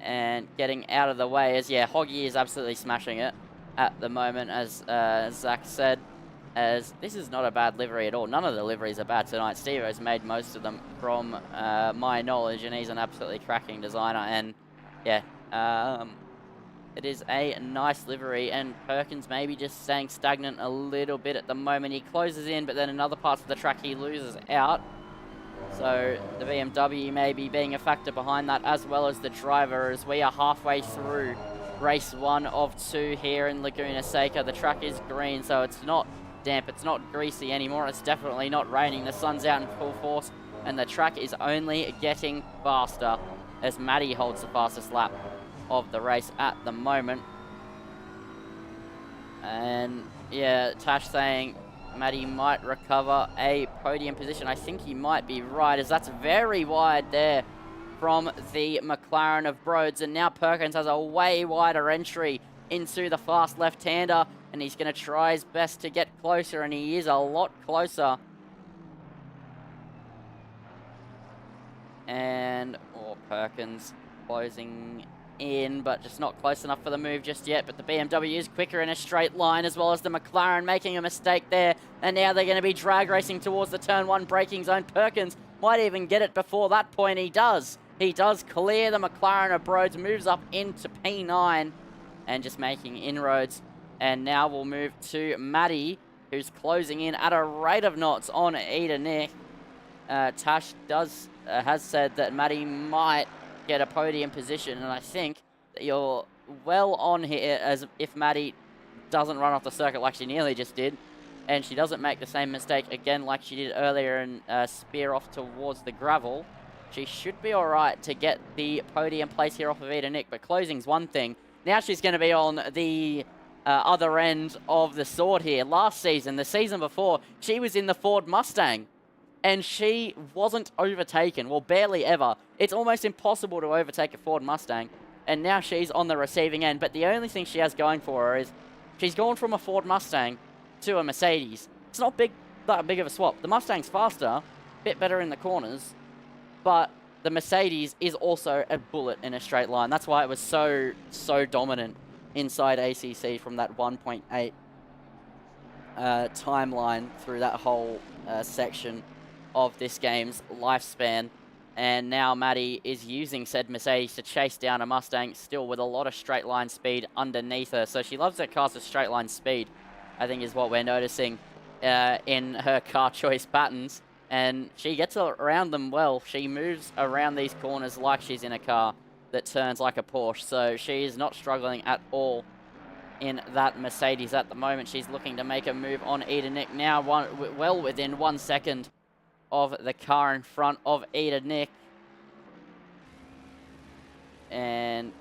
and getting out of the way, as yeah, Hoggy is absolutely smashing it at the moment, as Zach said, as this is not a bad livery at all. None of the liveries are bad tonight. Steve-O's made most of them from my knowledge, and he's an absolutely cracking designer, and yeah, it is a nice livery, and Perkins maybe just staying stagnant a little bit at the moment. He closes in, but then in other parts of the track he loses out. So the BMW may be being a factor behind that, as well as the driver, as we are halfway through race 1 of 2 here in Laguna Seca. The track is green, so it's not damp, it's not greasy anymore, it's definitely not raining. The sun's out in full force, and the track is only getting faster as Maddie holds the fastest lap of the race at the moment. And yeah, Tash saying Maddie might recover a podium position. I think he might be right, as that's very wide there from the McLaren of Broads. And now Perkins has a way wider entry into the fast left-hander, and he's going to try his best to get closer, and he is a lot closer. And Perkins closing in, but just not close enough for the move just yet. But the BMW is quicker in a straight line, as well as the McLaren making a mistake there. And now they're going to be drag racing towards the turn 1 braking zone. Perkins might even get it before that point. He does. He does clear the McLaren of Broads, moves up into P9 and just making inroads. And now we'll move to Maddie, who's closing in at a rate of knots on Eda Nick. Tash has said that Maddie might get a podium position, and I think that you're well on here, as if Maddie doesn't run off the circuit like she nearly just did, and she doesn't make the same mistake again like she did earlier and spear off towards the gravel. She should be alright to get the podium place here off of Eda Nick, but closing's one thing. Now she's going to be on the other end of the sword here. Last season, the season before, she was in the Ford Mustang, and she wasn't overtaken, well, barely ever. It's almost impossible to overtake a Ford Mustang, and now she's on the receiving end. But the only thing she has going for her is she's gone from a Ford Mustang to a Mercedes. It's not that big of a swap. The Mustang's faster, a bit better in the corners, but the Mercedes is also a bullet in a straight line. That's why it was so dominant inside ACC from that 1.8 timeline through that whole section of this game's lifespan. And now Maddie is using said Mercedes to chase down a Mustang, still with a lot of straight line speed underneath her. So she loves that car's straight line speed, I think, is what we're noticing in her car choice patterns. And she gets around them well. She moves around these corners like she's in a car that turns like a Porsche. So she is not struggling at all in that Mercedes at the moment. She's looking to make a move on Eda Nick now, well within 1 second of the car in front of Eda Nick. And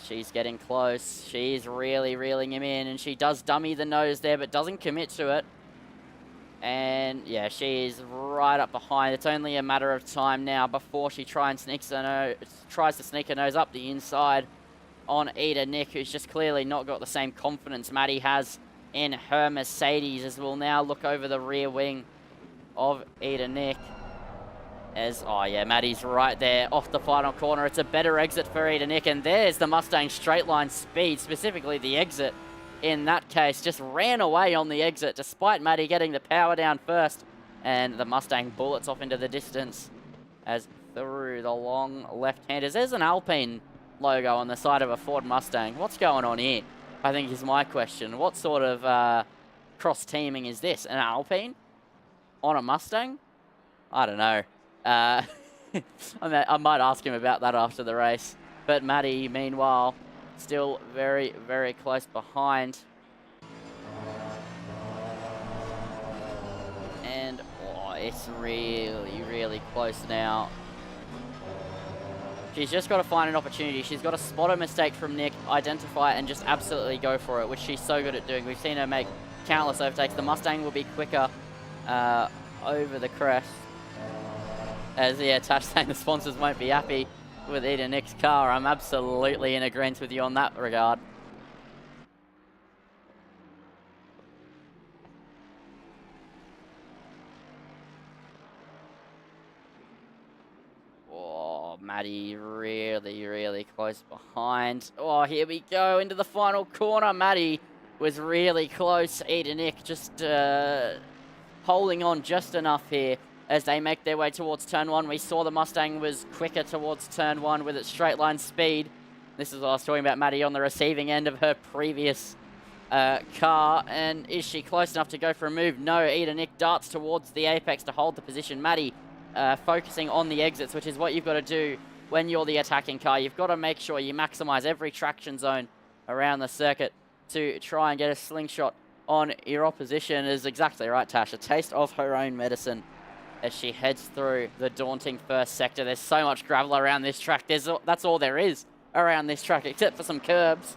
she's getting close. She's really reeling him in, and she does dummy the nose there, but doesn't commit to it. And yeah, she is right up behind. It's only a matter of time now before she tries to sneak her nose up the inside on Eda Nick, who's just clearly not got the same confidence Maddie has in her Mercedes, as we'll now look over the rear wing of Eda Nick. Oh yeah, Maddie's right there off the final corner. It's a better exit for Eda Nick, and there's the Mustang straight line speed, specifically the exit. In that case, just ran away on the exit, despite Maddie getting the power down first, and the Mustang bullets off into the distance as through the long left-handers. There's an Alpine logo on the side of a Ford Mustang. What's going on here, I think is my question. What sort of cross-teaming is this? An Alpine on a Mustang? I don't know. I might ask him about that after the race. But Maddie, meanwhile, still very, very close behind. And it's really, really close now. She's just got to find an opportunity. She's got to spot a mistake from Nick, identify it, and just absolutely go for it, which she's so good at doing. We've seen her make countless overtakes. The Mustang will be quicker over the crest. As, yeah, Tash saying the sponsors won't be happy with Eda Nick's car. I'm absolutely in agreement with you on that regard. Oh, Maddie really, really close behind. Oh, here we go into the final corner. Maddie was really close. Eda Nick just holding on just enough here as they make their way towards turn one. We saw the Mustang was quicker towards turn one with its straight line speed. This is what I was talking about, Maddie on the receiving end of her previous car. And is she close enough to go for a move? No, Eda Nick darts towards the apex to hold the position. Maddie focusing on the exits, which is what you've got to do when you're the attacking car. You've got to make sure you maximize every traction zone around the circuit to try and get a slingshot on your opposition. Is exactly right, Tash. A taste of her own medicine as she heads through the daunting first sector. There's so much gravel around this track. That's all there is around this track, except for some curbs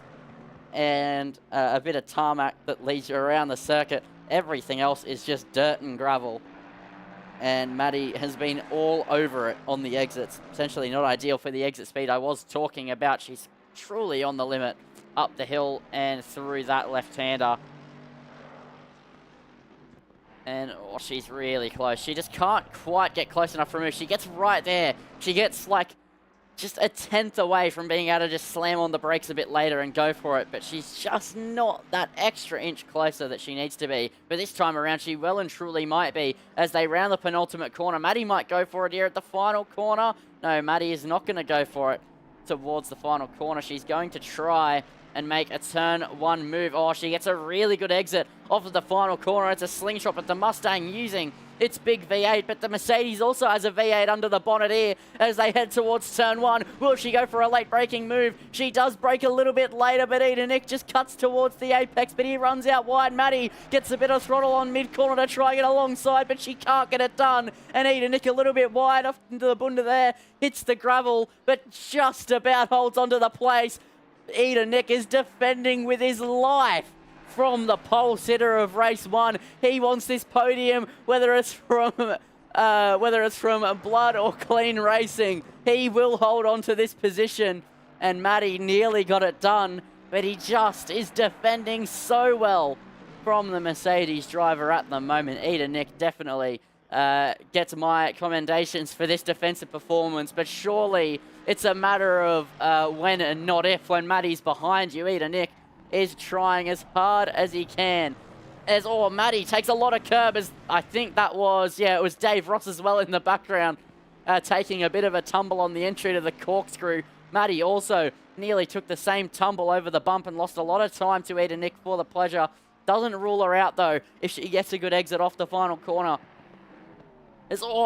and a bit of tarmac that leads you around the circuit. Everything else is just dirt and gravel. And Maddie has been all over it on the exits. Essentially not ideal for the exit speed I was talking about. She's truly on the limit up the hill and through that left-hander. And oh, she's really close. She just can't quite get close enough for a move. She gets right there. She gets like just a tenth away from being able to just slam on the brakes a bit later and go for it. But she's just not that extra inch closer that she needs to be. But this time around, she well and truly might be as they round the penultimate corner. Maddie might go for it here at the final corner. No, Maddie is not going to go for it towards the final corner. She's going to try and make a turn one move. Oh, she gets a really good exit off of the final corner. It's a slingshot, but the Mustang using its big V8, but the Mercedes also has a V8 under the bonnet here as they head towards turn one. Will she go for a late braking move? She does brake a little bit later, but Eda Nick just cuts towards the apex, but he runs out wide. Maddie gets a bit of throttle on mid-corner to try and get alongside, but she can't get it done. And Eda Nick a little bit wide off into the bunda there, hits the gravel, but just about holds onto the place. Eda Nick is defending with his life from the pole sitter of race one. He wants this podium, whether it's from blood or clean racing. He will hold on to this position, and Maddie nearly got it done, but he just is defending so well from the Mercedes driver at the moment. Eda Nick definitely gets my commendations for this defensive performance, but surely it's a matter of when and not if. When Maddie's behind you, Eda Nick is trying as hard as he can. Maddie takes a lot of curb, as I think that was, it was Dave Ross as well in the background, taking a bit of a tumble on the entry to the corkscrew. Maddie also nearly took the same tumble over the bump and lost a lot of time to Eda Nick for the pleasure. Doesn't rule her out, though, if she gets a good exit off the final corner.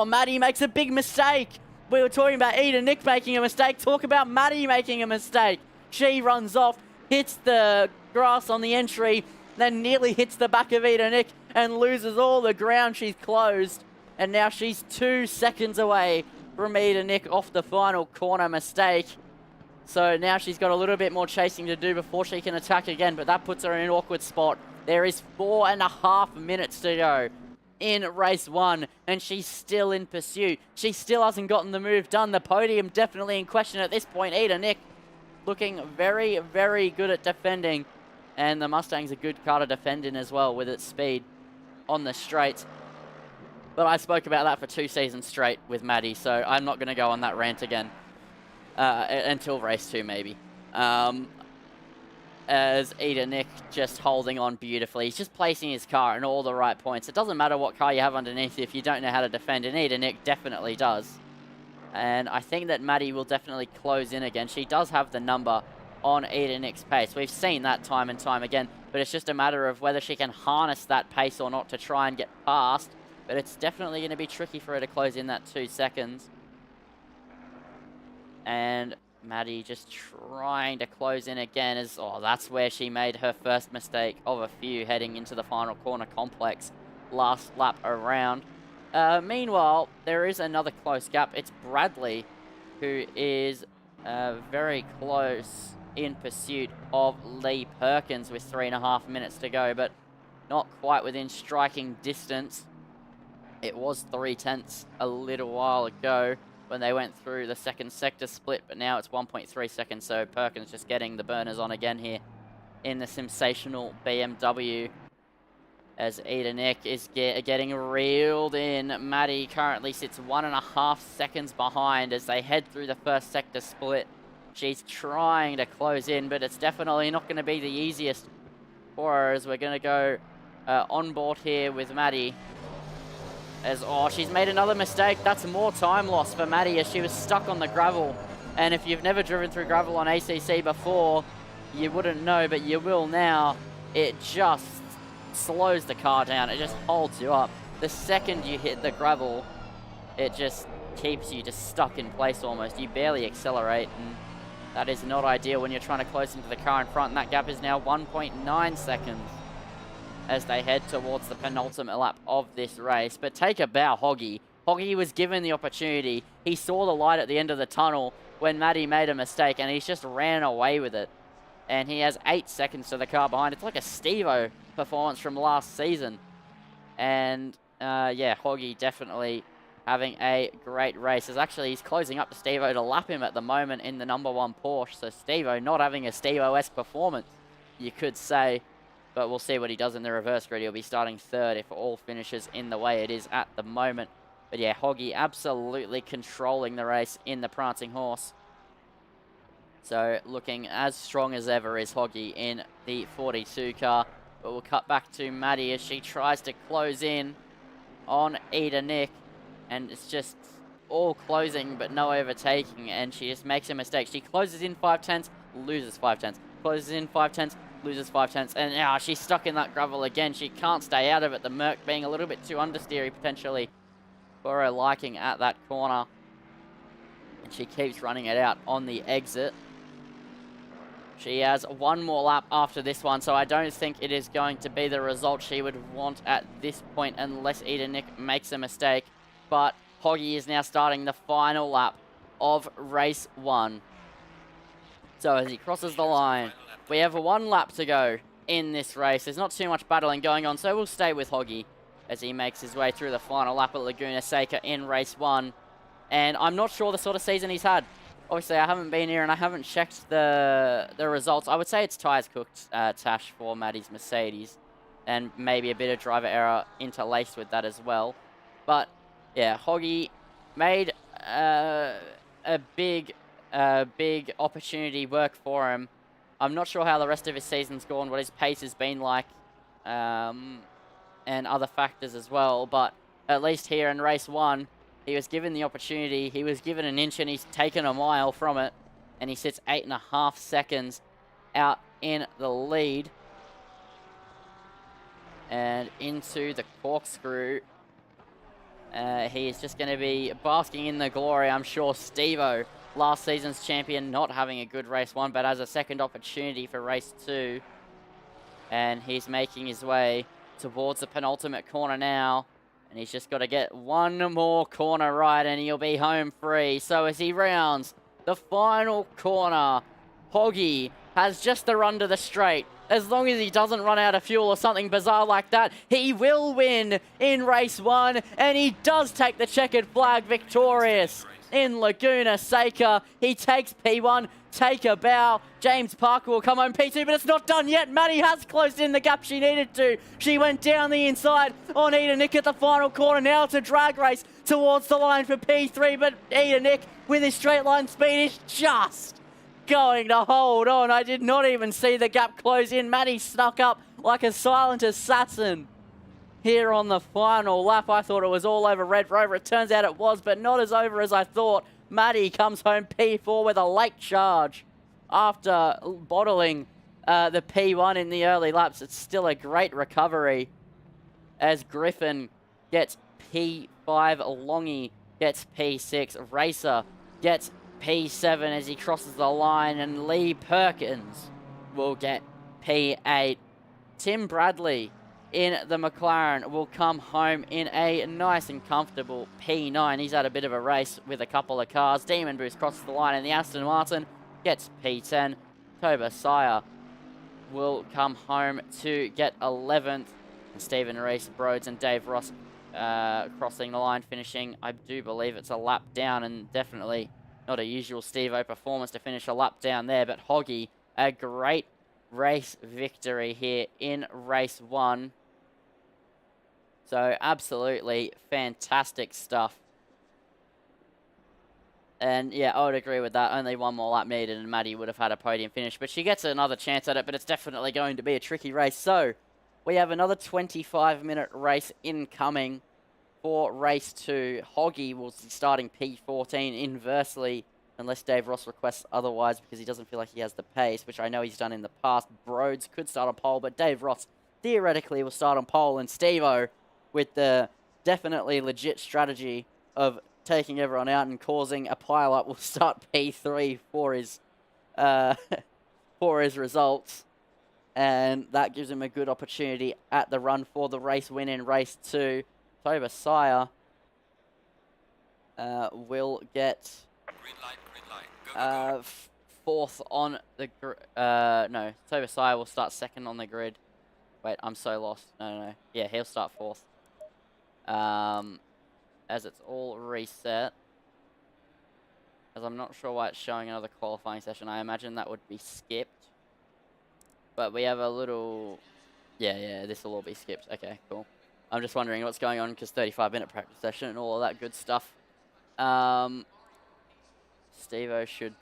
Maddie makes a big mistake. We were talking about Eda Nick making a mistake. Talk about Maddie making a mistake. She runs off, hits the grass on the entry, then nearly hits the back of Eda Nick and loses all the ground she's closed. And now she's 2 seconds away from Eda Nick off the final corner mistake. So now she's got a little bit more chasing to do before she can attack again, but that puts her in an awkward spot. There is 4.5 minutes to go in race one, and she's still in pursuit. She still hasn't gotten the move done. The podium definitely in question at this point. Eda Nick looking very, very good at defending, and the Mustang's a good car to defend in as well with its speed on the straights. But I spoke about that for 2 seasons straight with Maddie, so I'm not going to go on that rant again until race 2 maybe. As Eda Nick just holding on beautifully. He's just placing his car in all the right points. It doesn't matter what car you have underneath if you don't know how to defend, and Eda Nick definitely does. And I think that Maddie will definitely close in again. She does have the number on Eda Nick's pace. We've seen that time and time again, but it's just a matter of whether she can harness that pace or not to try and get past. But it's definitely going to be tricky for her to close in that 2 seconds. And Maddie just trying to close in again as, oh, that's where she made her first mistake of a few heading into the final corner complex last lap around. Meanwhile, there is another close gap. It's Bradley, who is very close in pursuit of Lee Perkins with 3.5 minutes to go, but not quite within striking distance. It was 0.3 a little while ago when they went through the second sector split, but now it's 1.3 seconds, so Perkins just getting the burners on again here in the sensational BMW as Eda Nick is getting reeled in. Maddie currently sits 1.5 seconds behind as they head through the first sector split. She's trying to close in, but it's definitely not going to be the easiest for her as we're going to go on board here with Maddie. As, oh, she's made another mistake. That's more time loss for Maddie as she was stuck on the gravel. And if you've never driven through gravel on ACC before, you wouldn't know, but you will now. It just slows the car down. It just holds you up. The second you hit the gravel, it just keeps you just stuck in place almost. You barely accelerate, and that is not ideal when you're trying to close into the car in front. And that gap is now 1.9 seconds. As they head towards the penultimate lap of this race. But take a bow, Hoggy. Hoggy was given the opportunity. He saw the light at the end of the tunnel when Maddie made a mistake, and he's just ran away with it. And he has 8 seconds to the car behind. It's like a Steve-O performance from last season. And, yeah, Hoggy definitely having a great race. He's closing up to Steve-O to lap him at the moment in the #1 Porsche. So Steve-O not having a Steve-O-esque performance, you could say. But we'll see what he does in the reverse grid. He'll be starting 3rd if all finishes in the way it is at the moment. But yeah, Hoggy absolutely controlling the race in the Prancing Horse. So looking as strong as ever is Hoggy in the 42 car. But we'll cut back to Maddie as she tries to close in on Eda Nick. And it's just all closing but no overtaking. And she just makes a mistake. She closes in 5/10, loses 5/10. Closes in 5/10. Loses 5/10, and now she's stuck in that gravel again. She can't stay out of it. The Merc being a little bit too understeery potentially for her liking at that corner. And she keeps running it out on the exit. She has one more lap after this one, so I don't think it is going to be the result she would want at this point unless Eda Nick makes a mistake. But Hoggy is now starting the final lap of race 1. So as he crosses the line, we have 1 lap to go in this race. There's not too much battling going on, so we'll stay with Hoggy as he makes his way through the final lap at Laguna Seca in race 1. And I'm not sure the sort of season he's had. Obviously, I haven't been here and I haven't checked the results. I would say it's tyres cooked, Tash, for Maddie's Mercedes. And maybe a bit of driver error interlaced with that as well. But, yeah, Hoggy made a big opportunity work for him. I'm not sure how the rest of his season's gone, what his pace has been like, and other factors as well. But at least here in race 1, he was given the opportunity. He was given an inch and he's taken a mile from it. And he sits 8.5 seconds out in the lead. And into the corkscrew. He is just going to be basking in the glory, I'm sure. Steve-O, last season's champion, not having a good race 1, but has a second opportunity for race 2. And he's making his way towards the penultimate corner now. And he's just got to get one more corner right and he'll be home free. So as he rounds the final corner, Hoggy has just the run to the straight. As long as he doesn't run out of fuel or something bizarre like that, he will win in race 1. And he does take the checkered flag victorious in Laguna. Seca, he takes P1, take a bow. James Parker will come home P2, but it's not done yet. Maddie has closed in the gap she needed to. She went down the inside on Eda Nick at the final corner. Now it's a drag race towards the line for P3, but Eda Nick with his straight line speed is just going to hold on. I did not even see the gap close in. Maddie snuck up like a silent assassin here on the final lap. I thought it was all over Red Rover. It turns out it was, but not as over as I thought. Maddie comes home P4 with a late charge after bottling the P1 in the early laps. It's still a great recovery as Griffin gets P5, Longy gets P6, Racer gets P7 as he crosses the line, and Lee Perkins will get P8. Tim Bradley in the McLaren will come home in a nice and comfortable P9. He's had a bit of a race with a couple of cars. Demon Boost crosses the line, and the Aston Martin gets P10. Toba Sire will come home to get 11th. And Stephen Reese, Broads, and Dave Ross crossing the line, finishing, I do believe it's a lap down, and definitely not a usual Steve-O performance to finish a lap down there. But Hoggy, a great race victory here in race 1. So absolutely fantastic stuff. And yeah, I would agree with that. Only one more lap needed and Maddie would have had a podium finish. But she gets another chance at it, but it's definitely going to be a tricky race. So we have another 25-minute race incoming for race 2. Hoggy will be starting P14 inversely, unless Dave Ross requests otherwise, because he doesn't feel like he has the pace, which I know he's done in the past. Broads could start on pole, but Dave Ross theoretically will start on pole, and Steve-O, with the definitely legit strategy of taking everyone out and causing a pile-up, will start P3 for his for his results. And that gives him a good opportunity at the run for the race win in race 2. Toba Sire will get fourth on the grid. No, Toba Sire will start second on the grid. Wait, I'm so lost. No. Yeah, he'll start fourth. As it's all reset. As I'm not sure why it's showing another qualifying session. I imagine that would be skipped. But we have a little... Yeah, this will all be skipped. Okay, cool. I'm just wondering what's going on, because 35-minute practice session and all of that good stuff. Steve-O should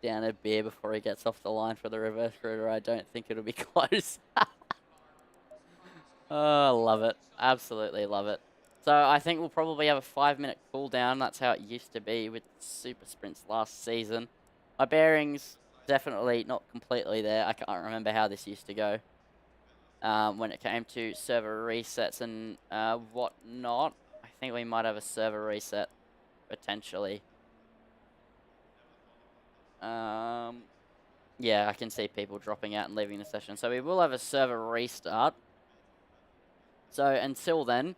down a beer before he gets off the line for the reverse grid, or I don't think it'll be close. Oh, love it. Absolutely love it. So I think we'll probably have a 5-minute cooldown. That's how it used to be with Super Sprints last season. My bearings, definitely not completely there. I can't remember how this used to go when it came to server resets and whatnot. I think we might have a server reset, potentially. Yeah, I can see people dropping out and leaving the session. So we will have a server restart. So until then,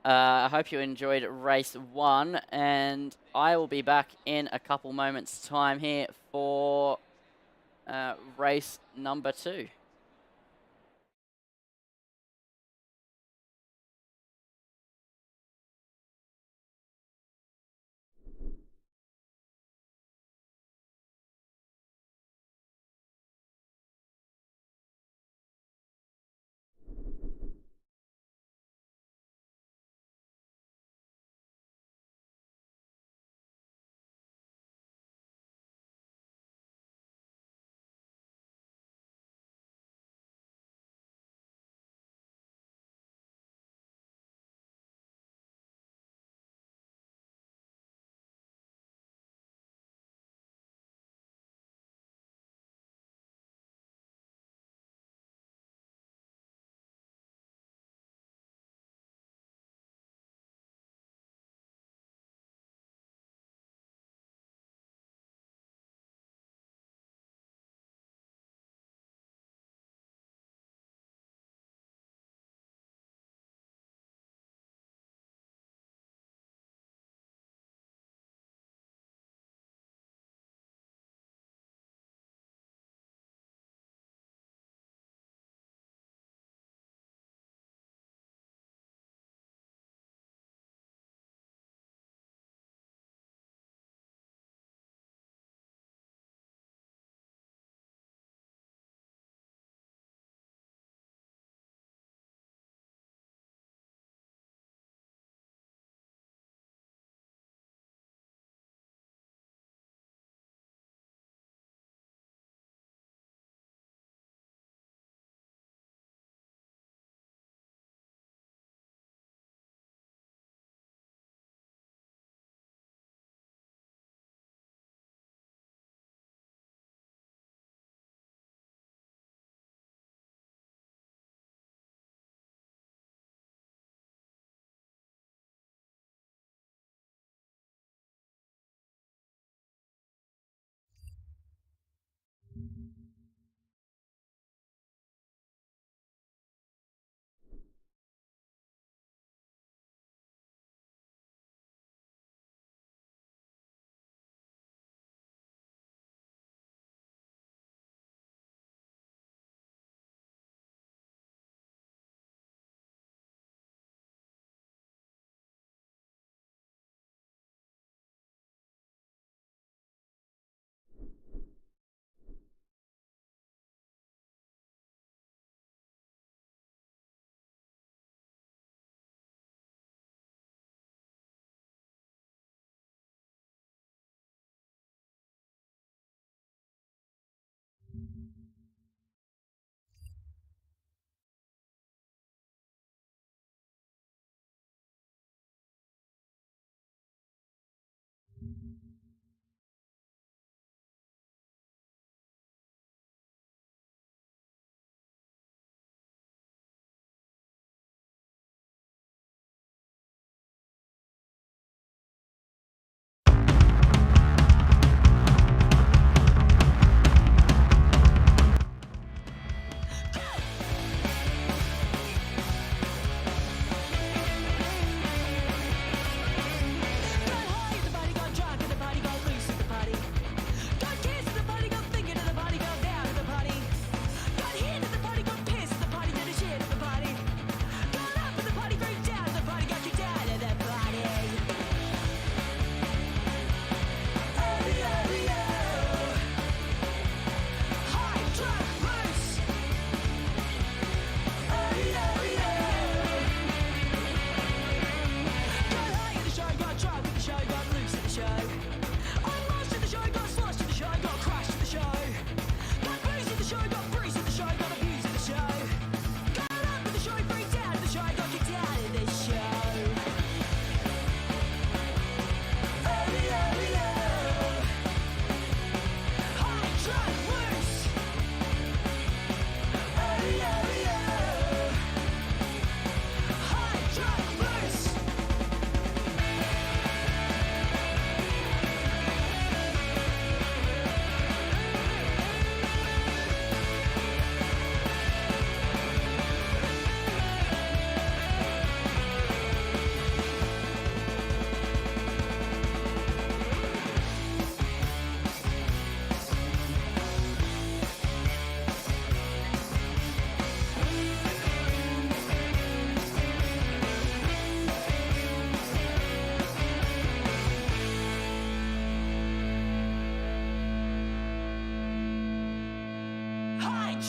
I hope you enjoyed race 1, and I will be back in a couple moments' time here for race number 2.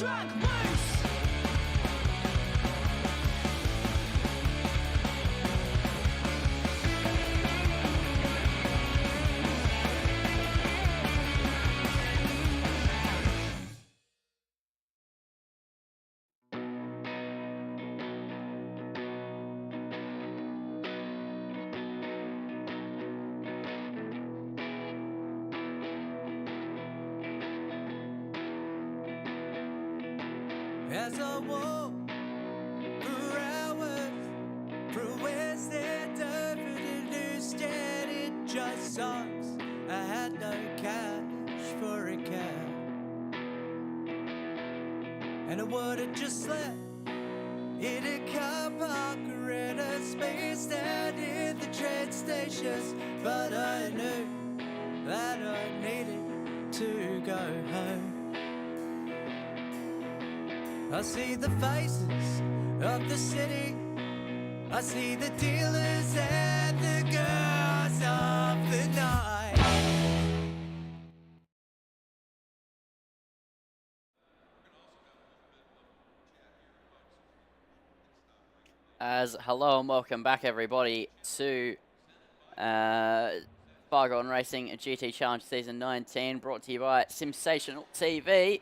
track race. As I walk for hours through West End over to Newstead, it just sucks. I had no cash for a cab, and I would've just slept in a car park or in a space down in the train stations. But I knew that I needed to go home. I see the faces of the city, I see the dealers and the girls of the night. Hello and welcome back everybody to Fargone Racing GT Challenge Season 19, brought to you by Sensational TV.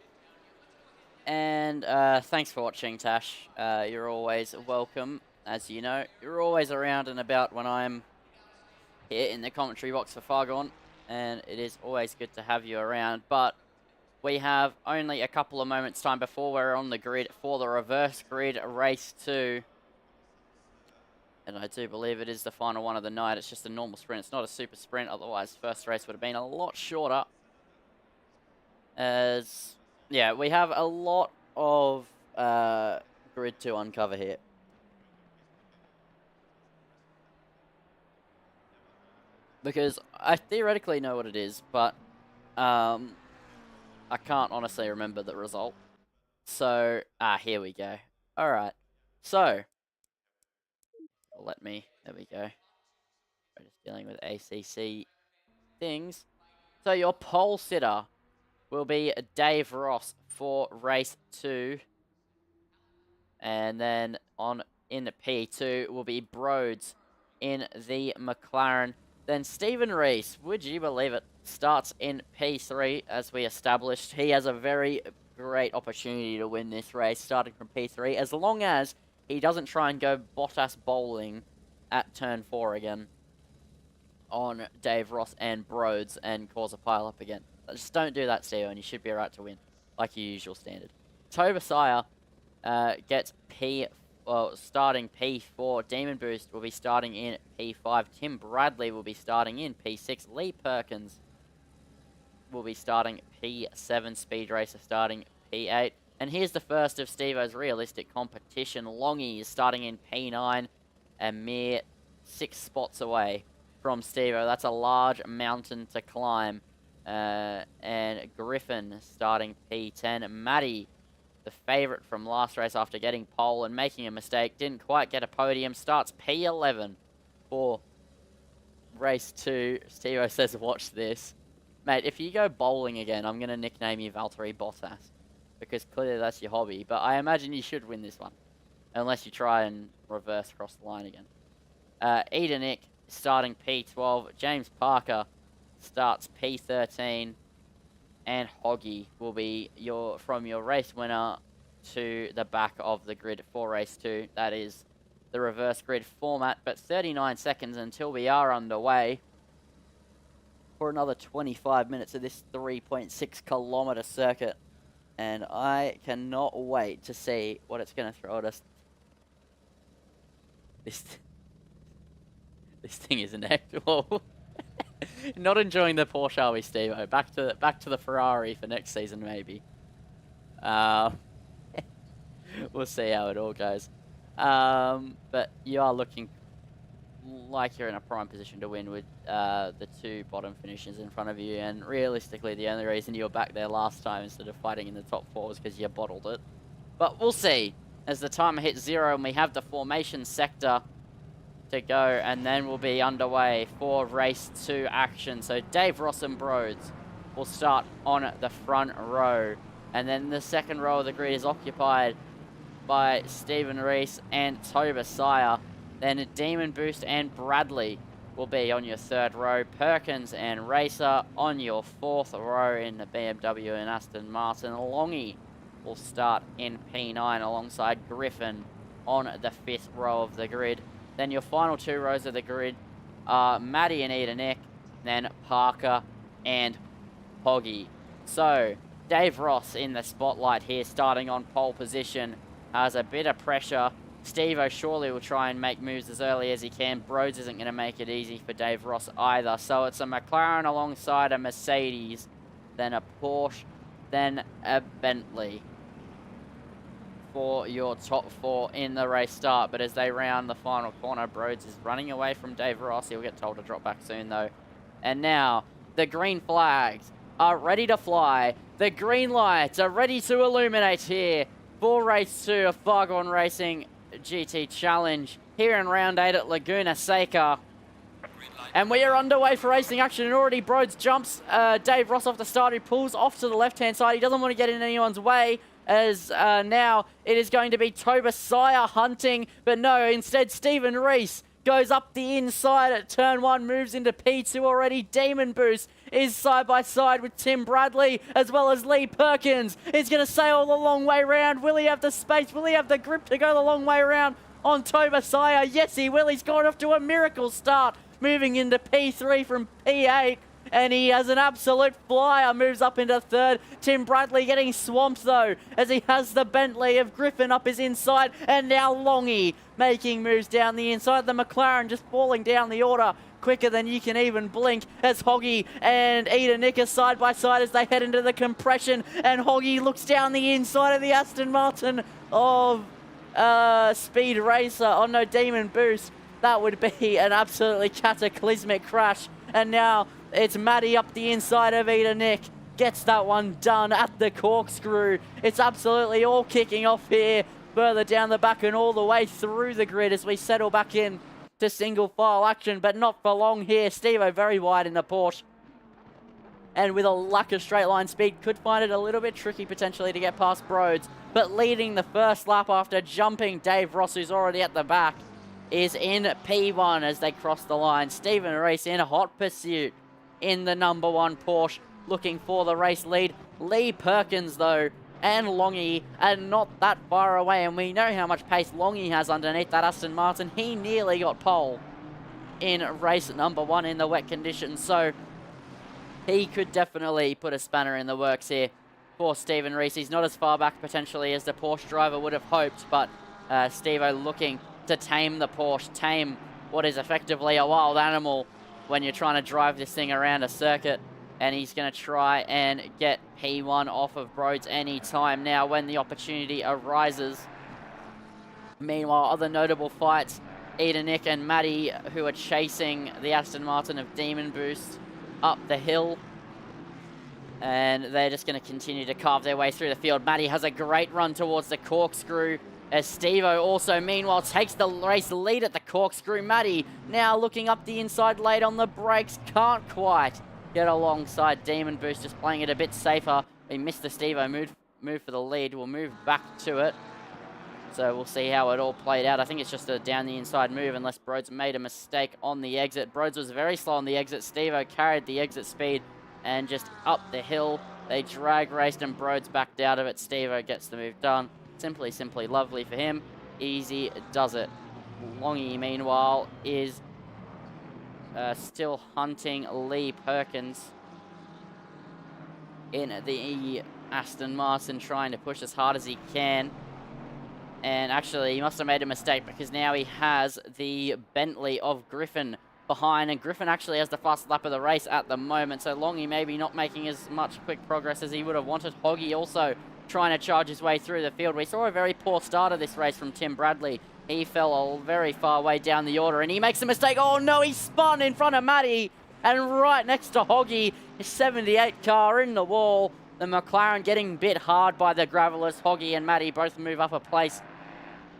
And thanks for watching, Tash. You're always welcome, as you know. You're always around and about when I'm here in the commentary box for Fargone, and it is always good to have you around. But we have only a couple of moments' time before we're on the grid for the reverse grid race 2. And I do believe it is the final one of the night. It's just a normal sprint. It's not a super sprint. Otherwise, first race would have been a lot shorter. As, yeah, we have a lot of grid to uncover here. Because I theoretically know what it is, but I can't honestly remember the result. So, here we go. All right. So, there we go. We're just dealing with ACC things. So your pole sitter will be Dave Ross for race 2. And then in the P2 will be Broads in the McLaren. Then Stephen Rees, would you believe it, starts in P3 as we established. He has a very great opportunity to win this race starting from P3 as long as he doesn't try and go Bottas bowling at turn 4 again on Dave Ross and Broads and cause a pile-up again. Just don't do that, Steve, and you should be alright to win, like your usual standard. Tobasaya gets starting P4. Demon Boost will be starting in P5. Tim Bradley will be starting in P6. Lee Perkins will be starting P7. Speed Racer starting P8. And here's the first of Steve-O's realistic competition. Longy is starting in P9, a mere 6 spots away from Steve-O. That's a large mountain to climb. And Griffin starting P10. Matty, the favourite from last race after getting pole and making a mistake, didn't quite get a podium, starts P11 for race 2. Steve-O says, watch this. Mate, if you go bowling again, I'm going to nickname you Valtteri Bottas, because clearly that's your hobby, but I imagine you should win this one, unless you try and reverse across the line again. Edenick starting P12, James Parker starts P13, and Hoggy will be from your race winner to the back of the grid for race 2. That is the reverse grid format, but 39 seconds until we are underway for another 25 minutes of this 3.6 kilometer circuit. And I cannot wait to see what it's going to throw at us. This thing is inevitable. Not enjoying the Porsche, are we, Steve-O? Back to the Ferrari for next season, maybe. We'll see how it all goes. But you are looking like you're in a prime position to win with the 2 bottom finishes in front of you. And realistically, the only reason you were back there last time instead of fighting in the top 4 was because you bottled it. But we'll see as the timer hits 0 and we have the formation sector to go, and then we'll be underway for race 2 action. So Dave Ross and Broads will start on the front row And then the second row of the grid is occupied by Stephen Reese and Toba Sire. Then Demon Boost and Bradley will be on your third row. Perkins and Racer on your fourth row in the BMW and Aston Martin. Longy will start in P9 alongside Griffin on the fifth row of the grid. Then your final two rows of the grid are Maddie and Eda Nick, then Parker and Hoggy. So, Dave Ross in the spotlight here, starting on pole position. Has a bit of pressure. Steve-O surely will try and make moves as early as he can. Broads isn't going to make it easy for Dave Ross either. So it's a McLaren alongside a Mercedes, then a Porsche, then a Bentley for your top four in the race start. But as they round the final corner, Broads is running away from Dave Ross. He'll get told to drop back soon though. And now the green flags are ready to fly. The green lights are ready to illuminate here for race 2 of Fargone Racing GT Challenge here in round 8 at Laguna Seca. And we are underway for racing action, and already Broads jumps Dave Ross off the start, who pulls off to the left-hand side. He doesn't want to get in anyone's way, as now it is going to be Toba Sire hunting, but no, instead Stephen Reese goes up the inside at turn 1, moves into P2 already. Demon Boost is side by side with Tim Bradley, as well as Lee Perkins. He's going to sail the long way round. Will he have the space? Will he have the grip to go the long way round on Toba Sire? Yes, he will. He's gone off to a miracle start, moving into P3 from P8. And he has an absolute flyer, moves up into third. Tim Bradley getting swamped though, as he has the Bentley of Griffin up his inside. And now Longy making moves down the inside. The McLaren just falling down the order quicker than you can even blink, as Hoggy and Eda Nick are side by side as they head into the compression. And Hoggy looks down the inside of the Aston Martin of Speed Racer. Oh no, Demon Boost. That would be an absolutely cataclysmic crash. And now it's Maddie up the inside of Eda Nick. Gets that one done at the corkscrew. It's absolutely all kicking off here, further down the back and all the way through the grid as we settle back in to single file action, but not for long here. Steve-O very wide in the Porsche, and with a lack of straight line speed, could find it a little bit tricky potentially to get past Broads. But leading the first lap after jumping Dave Ross, who's already at the back, is in P1 as they cross the line. Stephen Reese in hot pursuit in the number 1 Porsche, looking for the race lead. Lee Perkins, though, and Longy are not that far away, and we know how much pace Longy has underneath that Aston Martin. He nearly got pole in race number 1 in the wet conditions, so he could definitely put a spanner in the works here for Stephen Reese. He's not as far back potentially as the Porsche driver would have hoped, but Steve-O looking to tame the Porsche, tame what is effectively a wild animal when you're trying to drive this thing around a circuit. And he's going to try and get P1 off of Broads any time now when the opportunity arises. Meanwhile, other notable fights, Eda Nick and Maddie, who are chasing the Aston Martin of Demon Boost up the hill. And they're just going to continue to carve their way through the field. Maddie has a great run towards the corkscrew, as Steve-O also, meanwhile, takes the race lead at the corkscrew. Maddie now looking up the inside late on the brakes. Can't quite get alongside Demon Boost, just playing it a bit safer. He missed the Steve-O move for the lead. We'll move back to it. So we'll see how it all played out. I think it's just a down the inside move, unless Broads made a mistake on the exit. Broads was very slow on the exit. Steve-O carried the exit speed and just up the hill. They drag raced and Broads backed out of it. Steve-O gets the move done. Simply lovely for him. Easy does it. Longy, meanwhile, is still hunting Lee Perkins in the Aston Martin, trying to push as hard as he can. And actually, he must have made a mistake, because now he has the Bentley of Griffin behind, and Griffin actually has the fastest lap of the race at the moment, so Longy maybe not making as much quick progress as he would have wanted. Hoggy also trying to charge his way through the field. We saw a very poor start of this race from Tim Bradley. He fell a very far way down the order, and he makes a mistake. Oh no, he spun in front of Maddie, and right next to Hoggy, his 78 car in the wall. The McLaren getting bit hard by the Gravelers. Hoggy and Maddie both move up a place,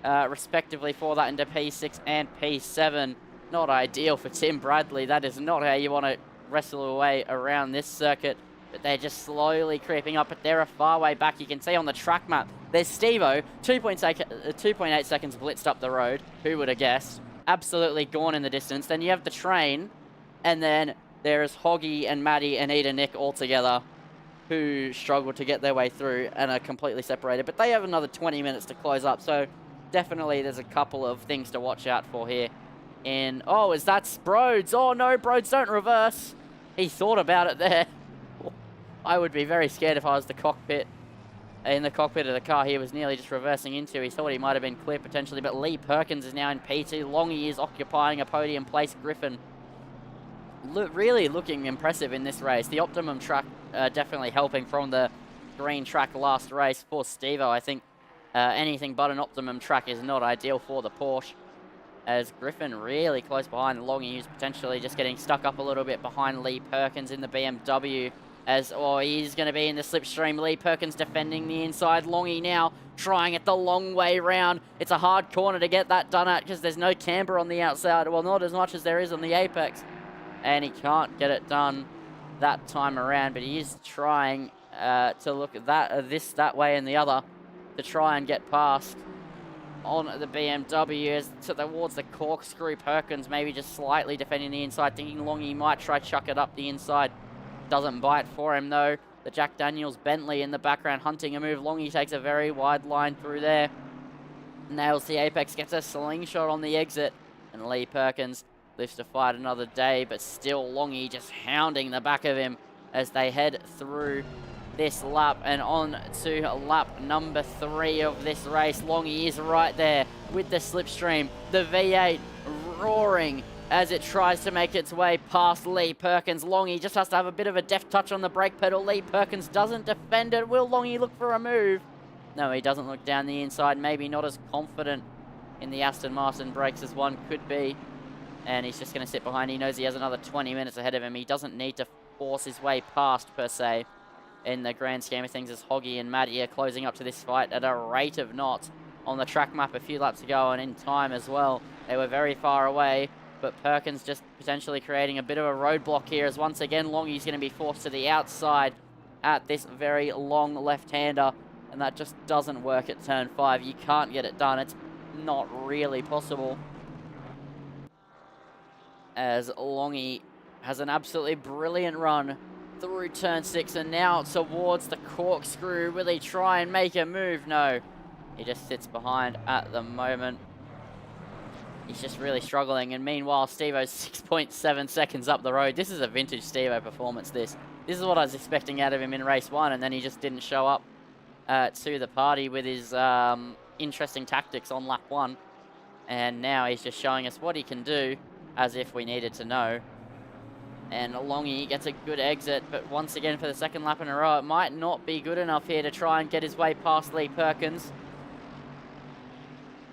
respectively, for that into P6 and P7. Not ideal for Tim Bradley. That is not how you want to wrestle away around this circuit. but they're just slowly creeping up, but they're a far way back. You can see on the track map, there's Steve-O, 2.8 seconds blitzed up the road. Who would have guessed? Absolutely gone in the distance. Then you have the train, and then there's Hoggy and Maddie and Eda Nick all together, who struggle to get their way through and are completely separated. But they have another 20 minutes to close up, so definitely there's a couple of things to watch out for here. And, oh, is that Broads? Oh, no, Broads, don't reverse. He thought about it there. I would be very scared if I was in the cockpit of the car he was nearly just reversing into. He thought he might have been clear potentially, but Lee Perkins is now in P2. Longy is occupying a podium place. Griffin really looking impressive in this race. The Optimum track definitely helping from the green track last race for Steve-O. I think anything but an Optimum track is not ideal for the Porsche, as Griffin really close behind. Longy is potentially just getting stuck up a little bit behind Lee Perkins in the BMW. As, oh, he's going to be in the slipstream. Lee Perkins defending the inside. Longy now trying it the long way round. It's a hard corner to get that done at because there's no camber on the outside. Well, not as much as there is on the apex. And he can't get it done that time around, but he is trying to look at that way and the other to try and get past on the BMW as towards the corkscrew. Perkins maybe just slightly defending the inside, thinking Longy might try chuck it up the inside. Doesn't bite for him though. The Jack Daniels Bentley in the background hunting a move. Longy takes a very wide line through there. Nails the apex, gets a slingshot on the exit, and Lee Perkins lives to fight another day, but still Longy just hounding the back of him as they head through this lap and on to lap number 3 of this race. Longy is right there with the slipstream. The V8 roaring as it tries to make its way past Lee Perkins. Longy just has to have a bit of a deft touch on the brake pedal. Lee Perkins doesn't defend it. Will Longy look for a move? No, he doesn't look down the inside. Maybe not as confident in the Aston Martin brakes as one could be. And he's just going to sit behind. He knows he has another 20 minutes ahead of him. He doesn't need to force his way past, per se, in the grand scheme of things, as Hoggy and Maddie are closing up to this fight at a rate of knots on the track map a few laps ago, and in time as well. They were very far away, but Perkins just potentially creating a bit of a roadblock here, as once again Longy's going to be forced to the outside at this very long left-hander, and that just doesn't work at turn 5. You can't get it done. It's not really possible, as Longy has an absolutely brilliant run through turn 6 and now towards the corkscrew. Will he try and make a move? No, he just sits behind at the moment. He's just really struggling, and meanwhile Steve-O's 6.7 seconds up the road. This is a vintage Steve-O performance. This is what I was expecting out of him in race 1, and then he just didn't show up to the party with his interesting tactics on lap 1, and now he's just showing us what he can do, as if we needed to know. And Longy gets a good exit, but once again for the second lap in a row, it might not be good enough here to try and get his way past Lee Perkins.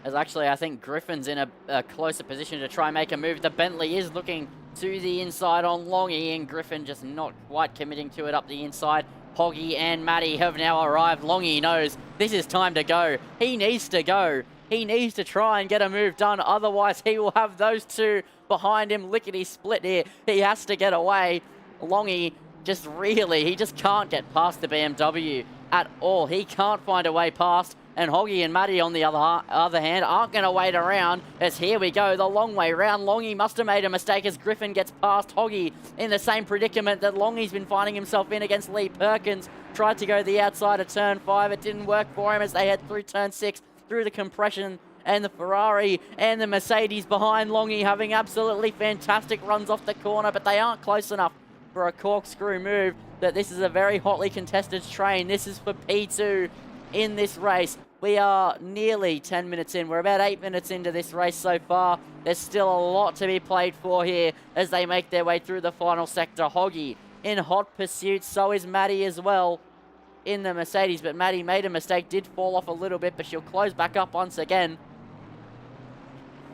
As actually, I think Griffin's in a closer position to try and make a move. The Bentley is looking to the inside on Longy, and Griffin just not quite committing to it up the inside. Hoggy and Maddie have now arrived. Longy knows this is time to go. He needs to go. He needs to try and get a move done. Otherwise, he will have those two behind him lickety-split here. He has to get away. Longy he just can't get past the BMW at all. He can't find a way past. And Hoggy and Maddie, on the other hand, aren't going to wait around, as here we go, the long way round. Longy must have made a mistake as Griffin gets past Hoggy in the same predicament that Longy's been finding himself in against Lee Perkins. Tried to go the outside of turn 5. It didn't work for him as they head through turn 6, through the compression, and the Ferrari and the Mercedes behind Longy having absolutely fantastic runs off the corner, but they aren't close enough for a corkscrew move. That this is a very hotly contested train. This is for P2 in this race. We are nearly 10 minutes in. We're about 8 minutes into this race so far. There's still a lot to be played for here as they make their way through the final sector. Hoggy in hot pursuit. So is Maddie as well in the Mercedes. But Maddie made a mistake, did fall off a little bit, but she'll close back up once again.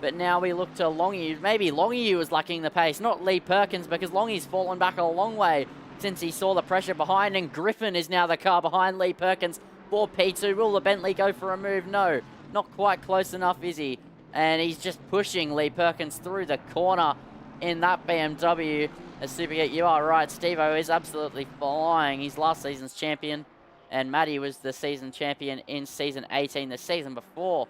But now we look to Longy. Maybe Longy was lacking the pace, not Lee Perkins, because Longy's fallen back a long way since he saw the pressure behind. And Griffin is now the car behind Lee Perkins for P2. Will the Bentley go for a move? No, not quite close enough, is he? And he's just pushing Lee Perkins through the corner in that BMW Supergeek, you are right. Steve-O is absolutely flying. He's last season's champion, and Matty was the season champion in Season 18, the season before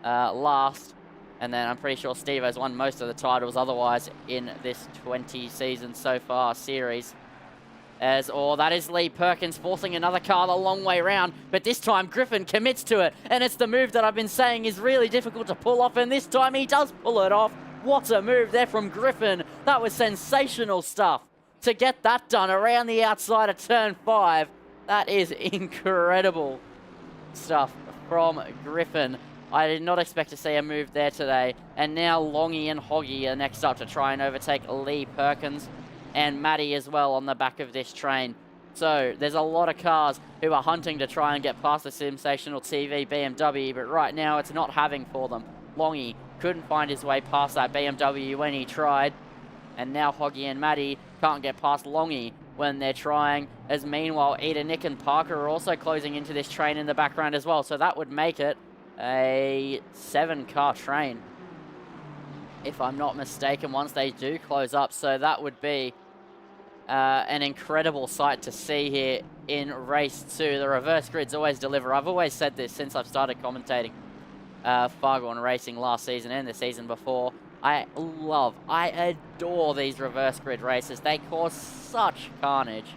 last. And then I'm pretty sure Steve-O's won most of the titles otherwise in this 20 season so far series. That is Lee Perkins forcing another car the long way round, but this time Griffin commits to it, and it's the move that I've been saying is really difficult to pull off, and this time he does pull it off. What a move there from Griffin. That was sensational stuff. To get that done around the outside of turn 5, that is incredible stuff from Griffin. I did not expect to see a move there today, and now Longy and Hoggy are next up to try and overtake Lee Perkins and Matty as well on the back of this train. So there's a lot of cars who are hunting to try and get past the sensational TV BMW, but right now it's not having for them. Longy couldn't find his way past that BMW when he tried, and now Hoggy and Matty can't get past Longy when they're trying, as meanwhile Eda, Nick and Parker are also closing into this train in the background as well, so that would make it a 7-car train, if I'm not mistaken, once they do close up. So that would be an incredible sight to see here in race 2. The reverse grids always deliver. I've always said this since I've started commentating Fargone racing last season and the season before. I adore these reverse grid races. They cause such carnage.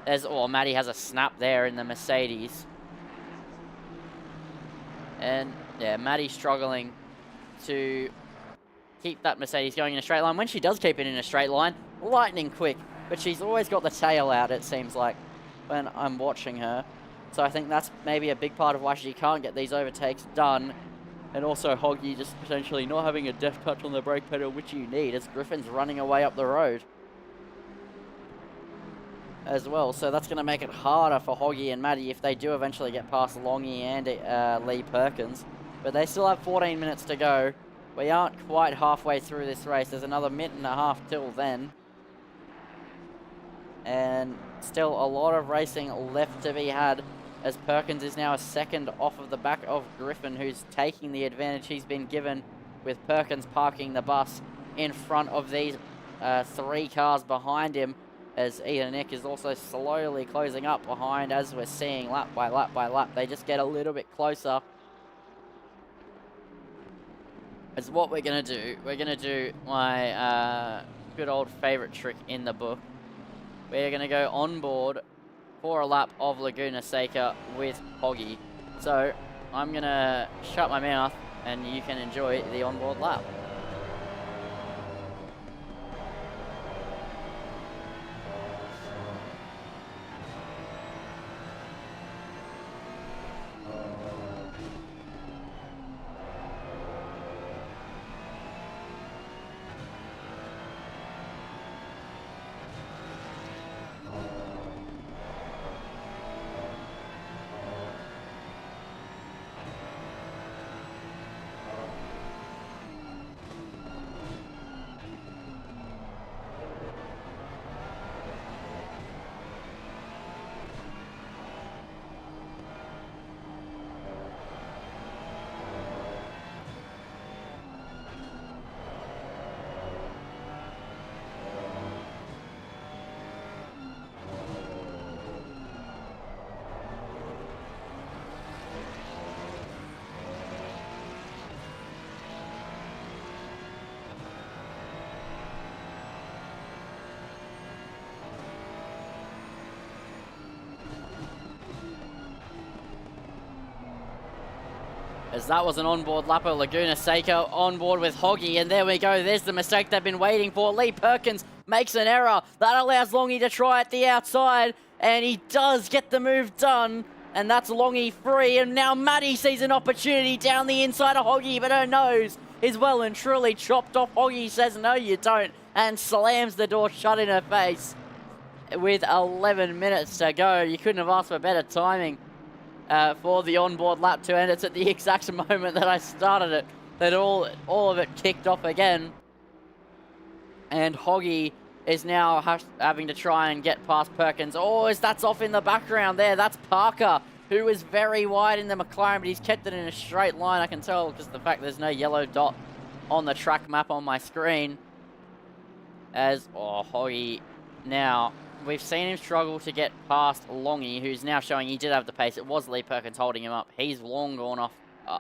Matty has a snap there in the Mercedes. And yeah, Matty struggling to keep that Mercedes going in a straight line. When she does keep it in a straight line, lightning quick, but she's always got the tail out, it seems like, when I'm watching her. So I think that's maybe a big part of why she can't get these overtakes done. And also Hoggy just potentially not having a deft touch on the brake pedal, which you need, as Griffin's running away up the road as well. So that's going to make it harder for Hoggy and Matty if they do eventually get past Longy and Lee Perkins. But they still have 14 minutes to go. We aren't quite halfway through this race. There's another minute and a half till then. And still a lot of racing left to be had, as Perkins is now a second off of the back of Griffin, who's taking the advantage he's been given, with Perkins parking the bus in front of these 3 cars behind him, as Eda Nick is also slowly closing up behind, as we're seeing lap by lap by lap. They just get a little bit closer. As what we're going to do my good old favorite trick in the book. We're going to go on board for a lap of Laguna Seca with Hoggy. So I'm going to shut my mouth and you can enjoy the onboard lap. As that was an onboard lapper, Laguna Seca on board with Hoggy, and there we go. There's the mistake they've been waiting for. Lee Perkins makes an error. That allows Longy to try at the outside, and he does get the move done, and that's Longy free. And now Matty sees an opportunity down the inside of Hoggy, but her nose is well and truly chopped off. Hoggy says, no, you don't, and slams the door shut in her face. With 11 minutes to go, you couldn't have asked for better timing for the onboard lap to end. It's at the exact moment that I started it that all of it kicked off again. And Hoggy is now having to try and get past Perkins. Oh, that's off in the background there. That's Parker, who is very wide in the McLaren, but he's kept it in a straight line. I can tell because of the fact there's no yellow dot on the track map on my screen. as Hoggy now, we've seen him struggle to get past Longy, who's now showing he did have the pace. It was Lee Perkins holding him up. He's long gone off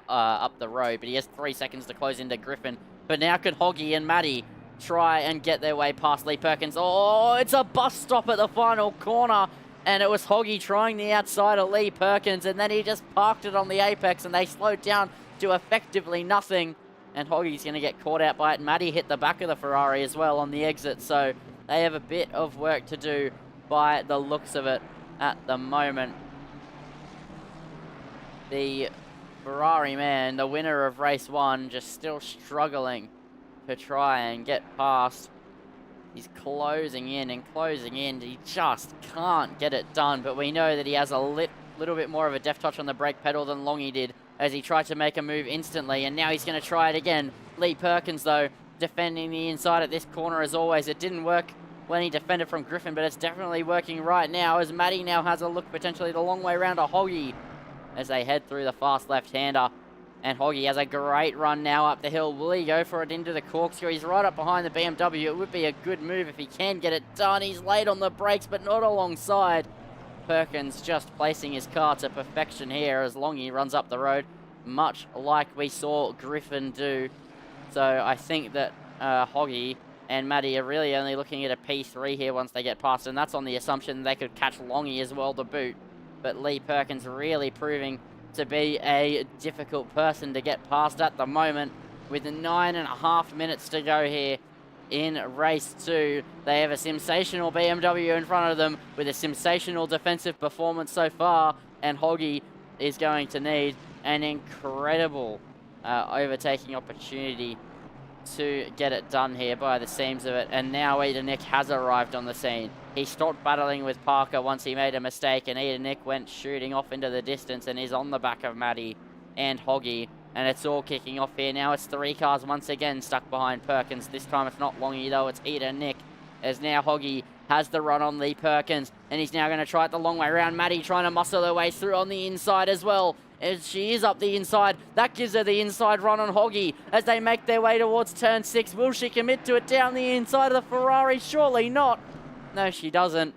up the road, but he has 3 seconds to close into Griffin. But now could Hoggy and Maddie try and get their way past Lee Perkins? Oh, it's a bus stop at the final corner, and it was Hoggy trying the outside of Lee Perkins, and then he just parked it on the apex, and they slowed down to effectively nothing. And Hoggy's going to get caught out by it. Maddie hit the back of the Ferrari as well on the exit, so they have a bit of work to do by the looks of it at the moment. The Ferrari man, the winner of race 1, just still struggling to try and get past. He's closing in and closing in. He just can't get it done, but we know that he has a little bit more of a deft touch on the brake pedal than Longy did, as he tried to make a move instantly, and now he's going to try it again. Lee Perkins, though, defending the inside at this corner as always. It didn't work when he defended from Griffin, but it's definitely working right now, as Maddie now has a look potentially the long way around to Hoggy as they head through the fast left-hander. And Hoggy has a great run now up the hill. Will he go for it into the corkscrew? He's right up behind the BMW. It would be a good move if he can get it done. He's late on the brakes, but not alongside. Perkins just placing his car to perfection here as Longy runs up the road, much like we saw Griffin do. So I think that Hoggy and Maddie are really only looking at a P3 here once they get past, and that's on the assumption they could catch Longy as well to boot. But Lee Perkins really proving to be a difficult person to get past at the moment, with 9.5 minutes to go here in race 2. They have a sensational BMW in front of them with a sensational defensive performance so far, and Hoggy is going to need an incredible overtaking opportunity to get it done here by the seams of it. And now Eda Nick has arrived on the scene. He stopped battling with Parker once he made a mistake, and Eda Nick went shooting off into the distance and is on the back of Maddie and Hoggy. And it's all kicking off here. Now it's 3 cars once again stuck behind Perkins. This time it's not Longy though, it's Eda Nick. As now Hoggy has the run on Lee Perkins, and he's now going to try it the long way around. Maddie trying to muscle her way through on the inside as well. As she is up the inside, that gives her the inside run on Hoggy as they make their way towards turn 6. Will she commit to it down the inside of the Ferrari? Surely not. No, she doesn't.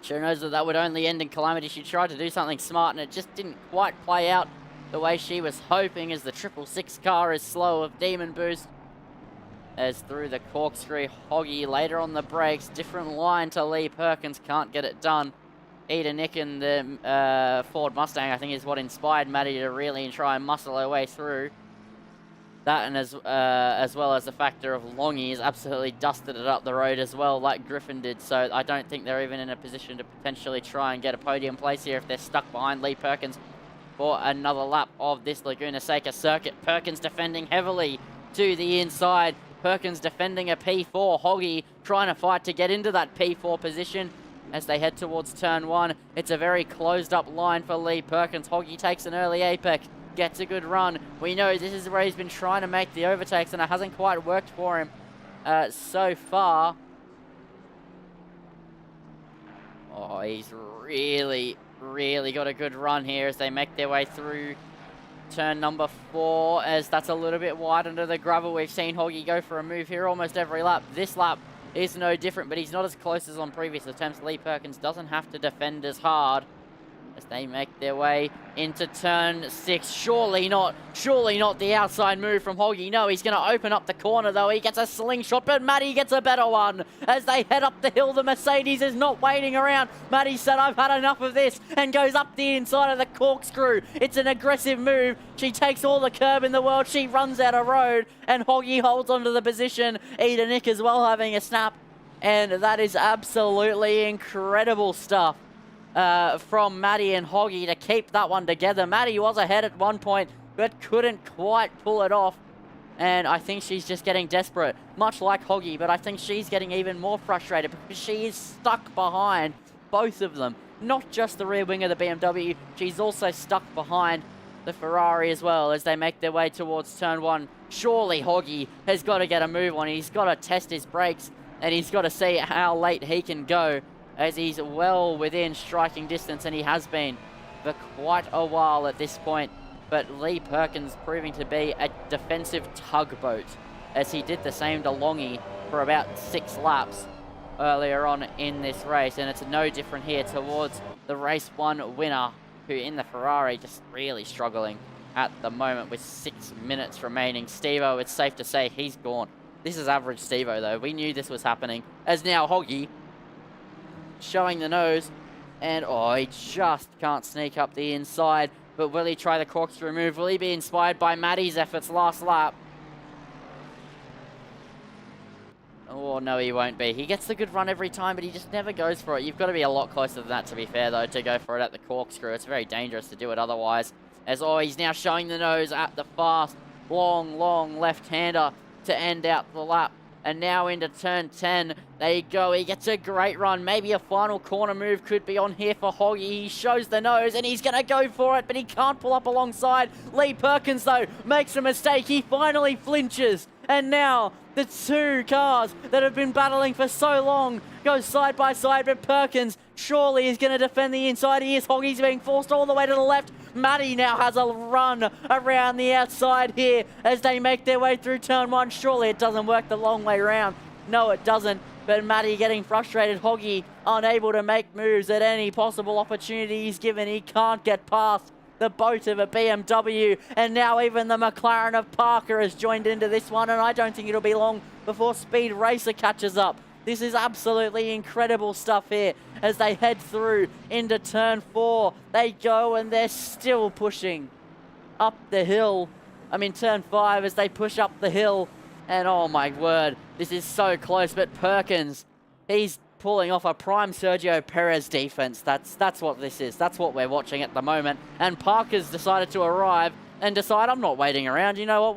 She knows that that would only end in calamity. She tried to do something smart, and it just didn't quite play out the way she was hoping, as the 666 car is slow of Demon Boost. As through the corkscrew, Hoggy later on the brakes, different line to Lee Perkins, can't get it done. Eda Nick and the Ford Mustang, I think, is what inspired Maddie to really try and muscle her way through. That, and as well as the factor of Longy has absolutely dusted it up the road as well, like Griffin did. So I don't think they're even in a position to potentially try and get a podium place here if they're stuck behind Lee Perkins for another lap of this Laguna Seca circuit. Perkins defending heavily to the inside. Perkins defending a P4. Hoggy trying to fight to get into that P4 position as they head towards turn 1. It's a very closed up line for Lee Perkins. Hoggy takes an early apex, gets a good run. We know this is where he's been trying to make the overtakes, and it hasn't quite worked for him so far. Oh, he's really got a good run here as they make their way through turn number 4, as that's a little bit wide under the gravel. We've seen Hoggy go for a move here almost every lap. This lap is no different, but he's not as close as on previous attempts. Lee Perkins doesn't have to defend as hard as they make their way into turn 6. Surely not the outside move from Hoggy. No, he's going to open up the corner though. He gets a slingshot, but Maddie gets a better one. As they head up the hill, the Mercedes is not waiting around. Maddie said, I've had enough of this, and goes up the inside of the corkscrew. It's an aggressive move. She takes all the curb in the world. She runs out of road, and Hoggy holds onto the position. Eda Nick as well having a snap, and that is absolutely incredible stuff from Maddie and Hoggy to keep that one together. Maddie was ahead at one point, but couldn't quite pull it off. And I think she's just getting desperate, much like Hoggy, but I think she's getting even more frustrated because she is stuck behind both of them. Not just the rear wing of the BMW, she's also stuck behind the Ferrari as well as they make their way towards turn 1. Surely Hoggy has got to get a move on. He's got to test his brakes, and he's got to see how late he can go, as he's well within striking distance, and he has been for quite a while at this point. But Lee Perkins proving to be a defensive tugboat as he did the same to Longy for about 6 laps earlier on in this race. And it's no different here towards the race 1 winner, who in the Ferrari just really struggling at the moment with 6 minutes remaining. Stevo, it's safe to say he's gone. This is average Stevo though. We knew this was happening. As now Hoggy showing the nose, and oh, he just can't sneak up the inside. But will he try the corkscrew move? Will he be inspired by Matty's efforts last lap? Oh, no, he won't be. He gets the good run every time, but he just never goes for it. You've got to be a lot closer than that, to be fair, though, to go for it at the corkscrew. It's very dangerous to do it otherwise. As, oh, he's now showing the nose at the fast, long left-hander to end out the lap. And now into turn 10. There you go. He gets a great run. Maybe a final corner move could be on here for Hoggy. He shows the nose and he's going to go for it, but he can't pull up alongside. Lee Perkins, though, makes a mistake. He finally flinches. And now the two cars that have been battling for so long go side by side, but Perkins surely is going to defend the inside. He is. Hoggy's being forced all the way to the left. Matty now has a run around the outside here as they make their way through turn 1. Surely it doesn't work the long way round. No, it doesn't. But Matty getting frustrated. Hoggy unable to make moves at any possible opportunity he's given. He can't get past the boat of a BMW. And now even the McLaren of Parker has joined into this one. And I don't think it'll be long before Speed Racer catches up. This is absolutely incredible stuff here as they head through into turn 4. They go and they're still pushing up the hill. Turn 5 as they push up the hill. And oh my word, this is so close. But Perkins, he's pulling off a prime Sergio Perez defense. That's what this is. That's what we're watching at the moment. And Parker's decided to arrive and decide, I'm not waiting around. You know what?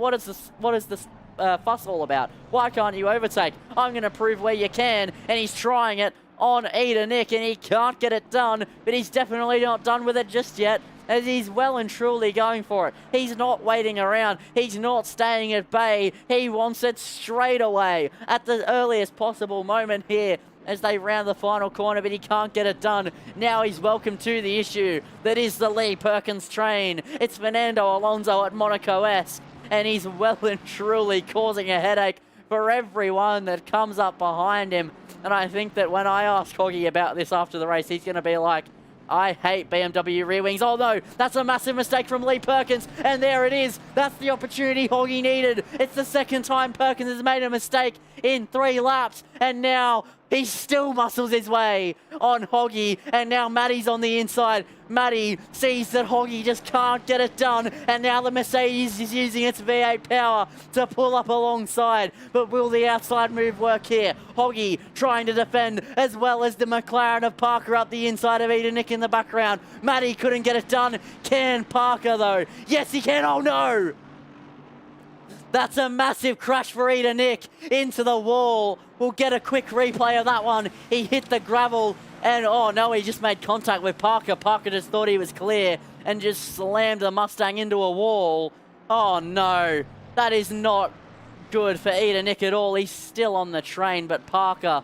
What is this fuss all about? Why can't you overtake? I'm going to prove where you can. And he's trying it on Eda Nick, and he can't get it done. But he's definitely not done with it just yet, as he's well and truly going for it. He's not waiting around. He's not staying at bay. He wants it straight away at the earliest possible moment here as they round the final corner, but he can't get it done. Now he's welcome to the issue that is the Lee Perkins train. It's Fernando Alonso at Monaco-esque, and he's well and truly causing a headache for everyone that comes up behind him. And I think that when I ask Hoggy about this after the race, he's going to be like, I hate BMW rear wings. Oh no, that's a massive mistake from Lee Perkins. And there it is. That's the opportunity Hoggy needed. It's the second time Perkins has made a mistake in 3 laps. And now he still muscles his way on Hoggy. And now Matty's on the inside. Matty sees that Hoggy just can't get it done. And now the Mercedes is using its V8 power to pull up alongside. But will the outside move work here? Hoggy trying to defend, as well as the McLaren of Parker up the inside of Eda Nick in the background. Matty couldn't get it done. Can Parker though? Yes, he can. Oh no! That's a massive crash for Eda Nick into the wall. We'll get a quick replay of that one. He hit the gravel and oh no, he just made contact with Parker. Parker just thought he was clear and just slammed the Mustang into a wall. Oh no, that is not good for Eda Nick at all. He's still on the train, but Parker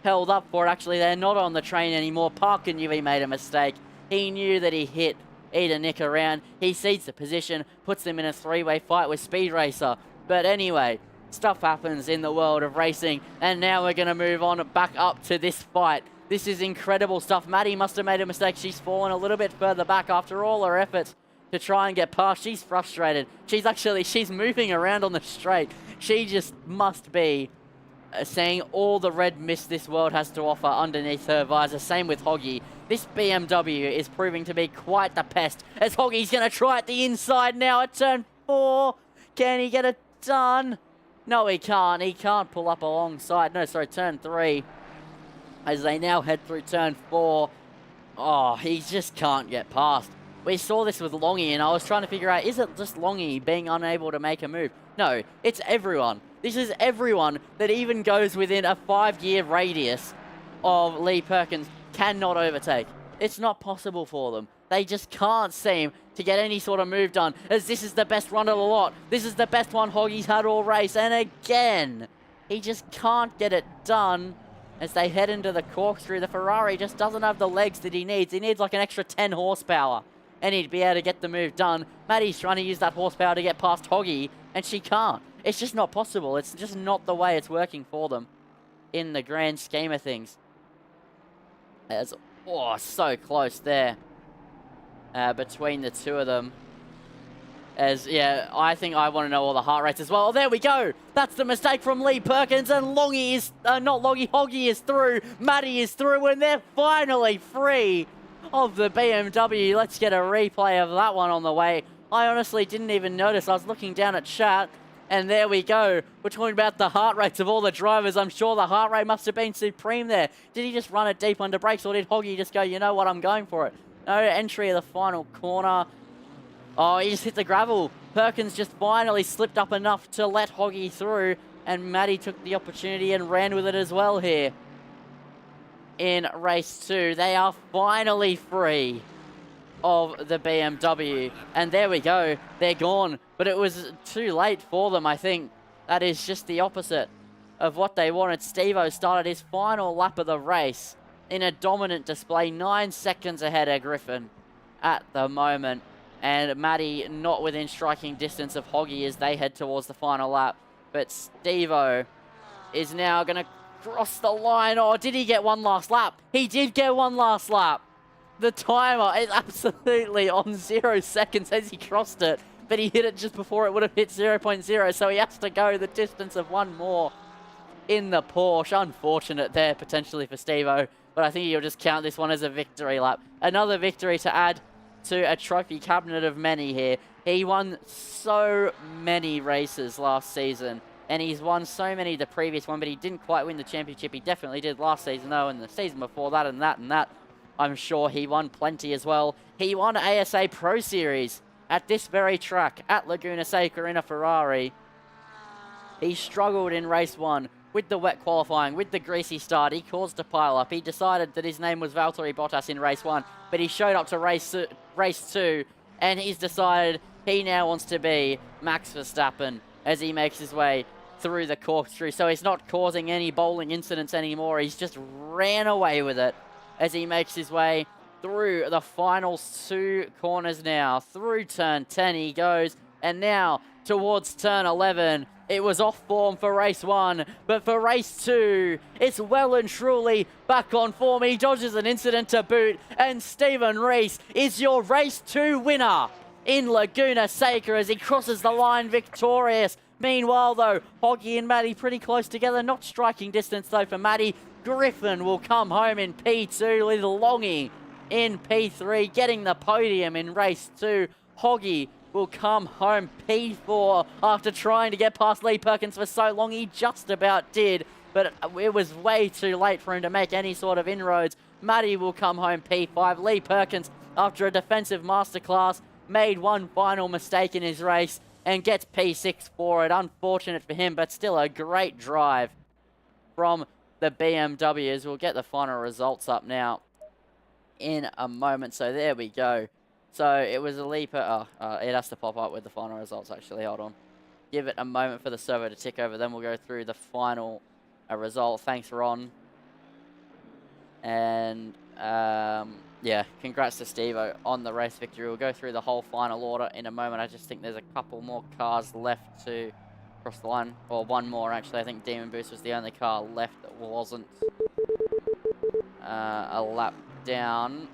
held up for it. Actually, they're not on the train anymore. Parker knew he made a mistake. He knew that he hit Eda Nick around. He cedes the position, puts them in a 3-way fight with Speed Racer. But anyway, stuff happens in the world of racing, and now we're going to move on back up to this fight. This is incredible stuff. Maddie must have made a mistake. She's fallen a little bit further back after all her efforts to try and get past. She's frustrated. She's moving around on the straight. She just must be seeing all the red mist this world has to offer underneath her visor. Same with Hoggy. This BMW is proving to be quite the pest, as Hoggy's going to try at the inside now at turn 4. Can he get it done? No, he can't. He can't pull up alongside. No, sorry, turn 3. As they now head through turn 4. Oh, he just can't get past. We saw this with Longy, and I was trying to figure out, is it just Longy being unable to make a move? No, it's everyone. This is everyone that even goes within a 5-year radius of Lee Perkins cannot overtake. It's not possible for them. They just can't seem to get any sort of move done, as this is the best run of the lot. This is the best one Hoggy's had all race, and again, he just can't get it done as they head into the corkscrew. The Ferrari just doesn't have the legs that he needs. He needs like an extra 10 horsepower, and he'd be able to get the move done. Maddie's trying to use that horsepower to get past Hoggy, and she can't. It's just not possible. It's just not the way it's working for them in the grand scheme of things. As, oh, so close there between the two of them. As, yeah, I think I want to know all the heart rates as well. Oh, there we go. That's the mistake from Lee Perkins, and Longy is, not Longy, Hoggy is through. Matty is through, and they're finally free of the BMW. Let's get a replay of that one on the way. I honestly didn't even notice. I was looking down at chat, and there we go. We're talking about the heart rates of all the drivers. I'm sure the heart rate must have been supreme there. Did he just run it deep under brakes, or did Hoggy just go, you know what, I'm going for it? No entry of the final corner. Oh, he just hit the gravel. Perkins just finally slipped up enough to let Hoggy through, and Matty took the opportunity and ran with it as well here. In race 2, they are finally free of the BMW, and there we go, they're gone. But it was too late for them, I think. That is just the opposite of what they wanted. Steve-O started his final lap of the race in a dominant display, 9 seconds ahead of Griffin at the moment. And Matty not within striking distance of Hoggy as they head towards the final lap. But Steve-O is now going to cross the line. Oh, did he get one last lap? He did get one last lap. The timer is absolutely on 0 seconds as he crossed it. But he hit it just before it would have hit 0.0. So he has to go the distance of one more in the Porsche. Unfortunate there potentially for Steve-O. But I think he'll just count this one as a victory lap. Another victory to add to a trophy cabinet of many here. He won so many races last season, and he's won so many the previous one, but he didn't quite win the championship. He definitely did last season, though, and the season before that and that and that. I'm sure he won plenty as well. He won ASA Pro Series at this very track at Laguna Seca in a Ferrari. He struggled in race 1 with the wet qualifying, with the greasy start. He caused a pile-up. He decided that his name was Valtteri Bottas in race 1, but he showed up to race 2, and he's decided he now wants to be Max Verstappen as he makes his way through the corkscrew. So he's not causing any bowling incidents anymore. He's just ran away with it as he makes his way through the final 2 corners now. Through turn 10 he goes, and now towards turn 11. It was off form for race 1, but for race 2, it's well and truly back on form. He dodges an incident to boot, and Stephen Rees is your race 2 winner in Laguna Seca as he crosses the line victorious. Meanwhile, though, Hoggy and Matty pretty close together, not striking distance, though, for Matty. Griffin will come home in P2, with Longy in P3, getting the podium in race 2. Hoggy will come home P4 after trying to get past Lee Perkins for so long. He just about did, but it was way too late for him to make any sort of inroads. Matty will come home P5. Lee Perkins, after a defensive masterclass, made one final mistake in his race and gets P6 for it. Unfortunate for him, but still a great drive from the BMWs. We'll get the final results up now in a moment. So there we go. So it was a leap. It has to pop up with the final results, actually. Hold on. Give it a moment for the server to tick over. Then we'll go through the final result. Thanks, Ron. And, yeah, congrats to Steve-O on the race victory. We'll go through the whole final order in a moment. I just think there's a couple more cars left to cross the line. Or one more, actually. I think Demon Boost was the only car left that wasn't a lap down.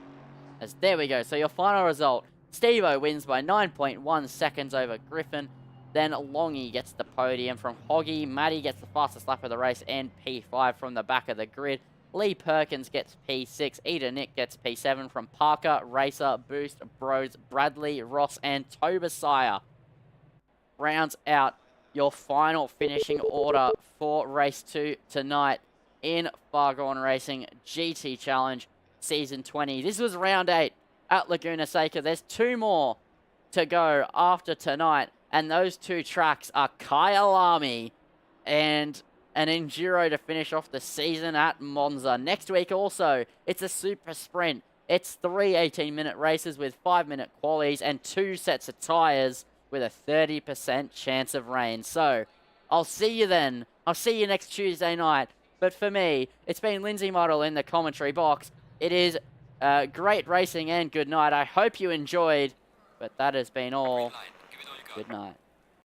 There we go. So your final result, Steve-O wins by 9.1 seconds over Griffin. Then Longy gets the podium from Hoggy. Matty gets the fastest lap of the race and P5 from the back of the grid. Lee Perkins gets P6. Eda Nick gets P7 from Parker, Racer, Boost, Bros, Bradley, Ross, and Tobesire. Rounds out your final finishing order for race 2 tonight in Fargone Racing GT Challenge Season 20. This was round 8 at Laguna Seca. There's 2 more to go after tonight, and those 2 tracks are Kyalami and an Enduro to finish off the season at Monza. Next week also, it's a super sprint. It's 3 18-minute races with 5-minute qualies and 2 sets of tyres with a 30% chance of rain. So, I'll see you then. I'll see you next Tuesday night. But for me, it's been Lindsay Model in the commentary box. It is great racing and good night. I hope you enjoyed, but that has been all. Good night.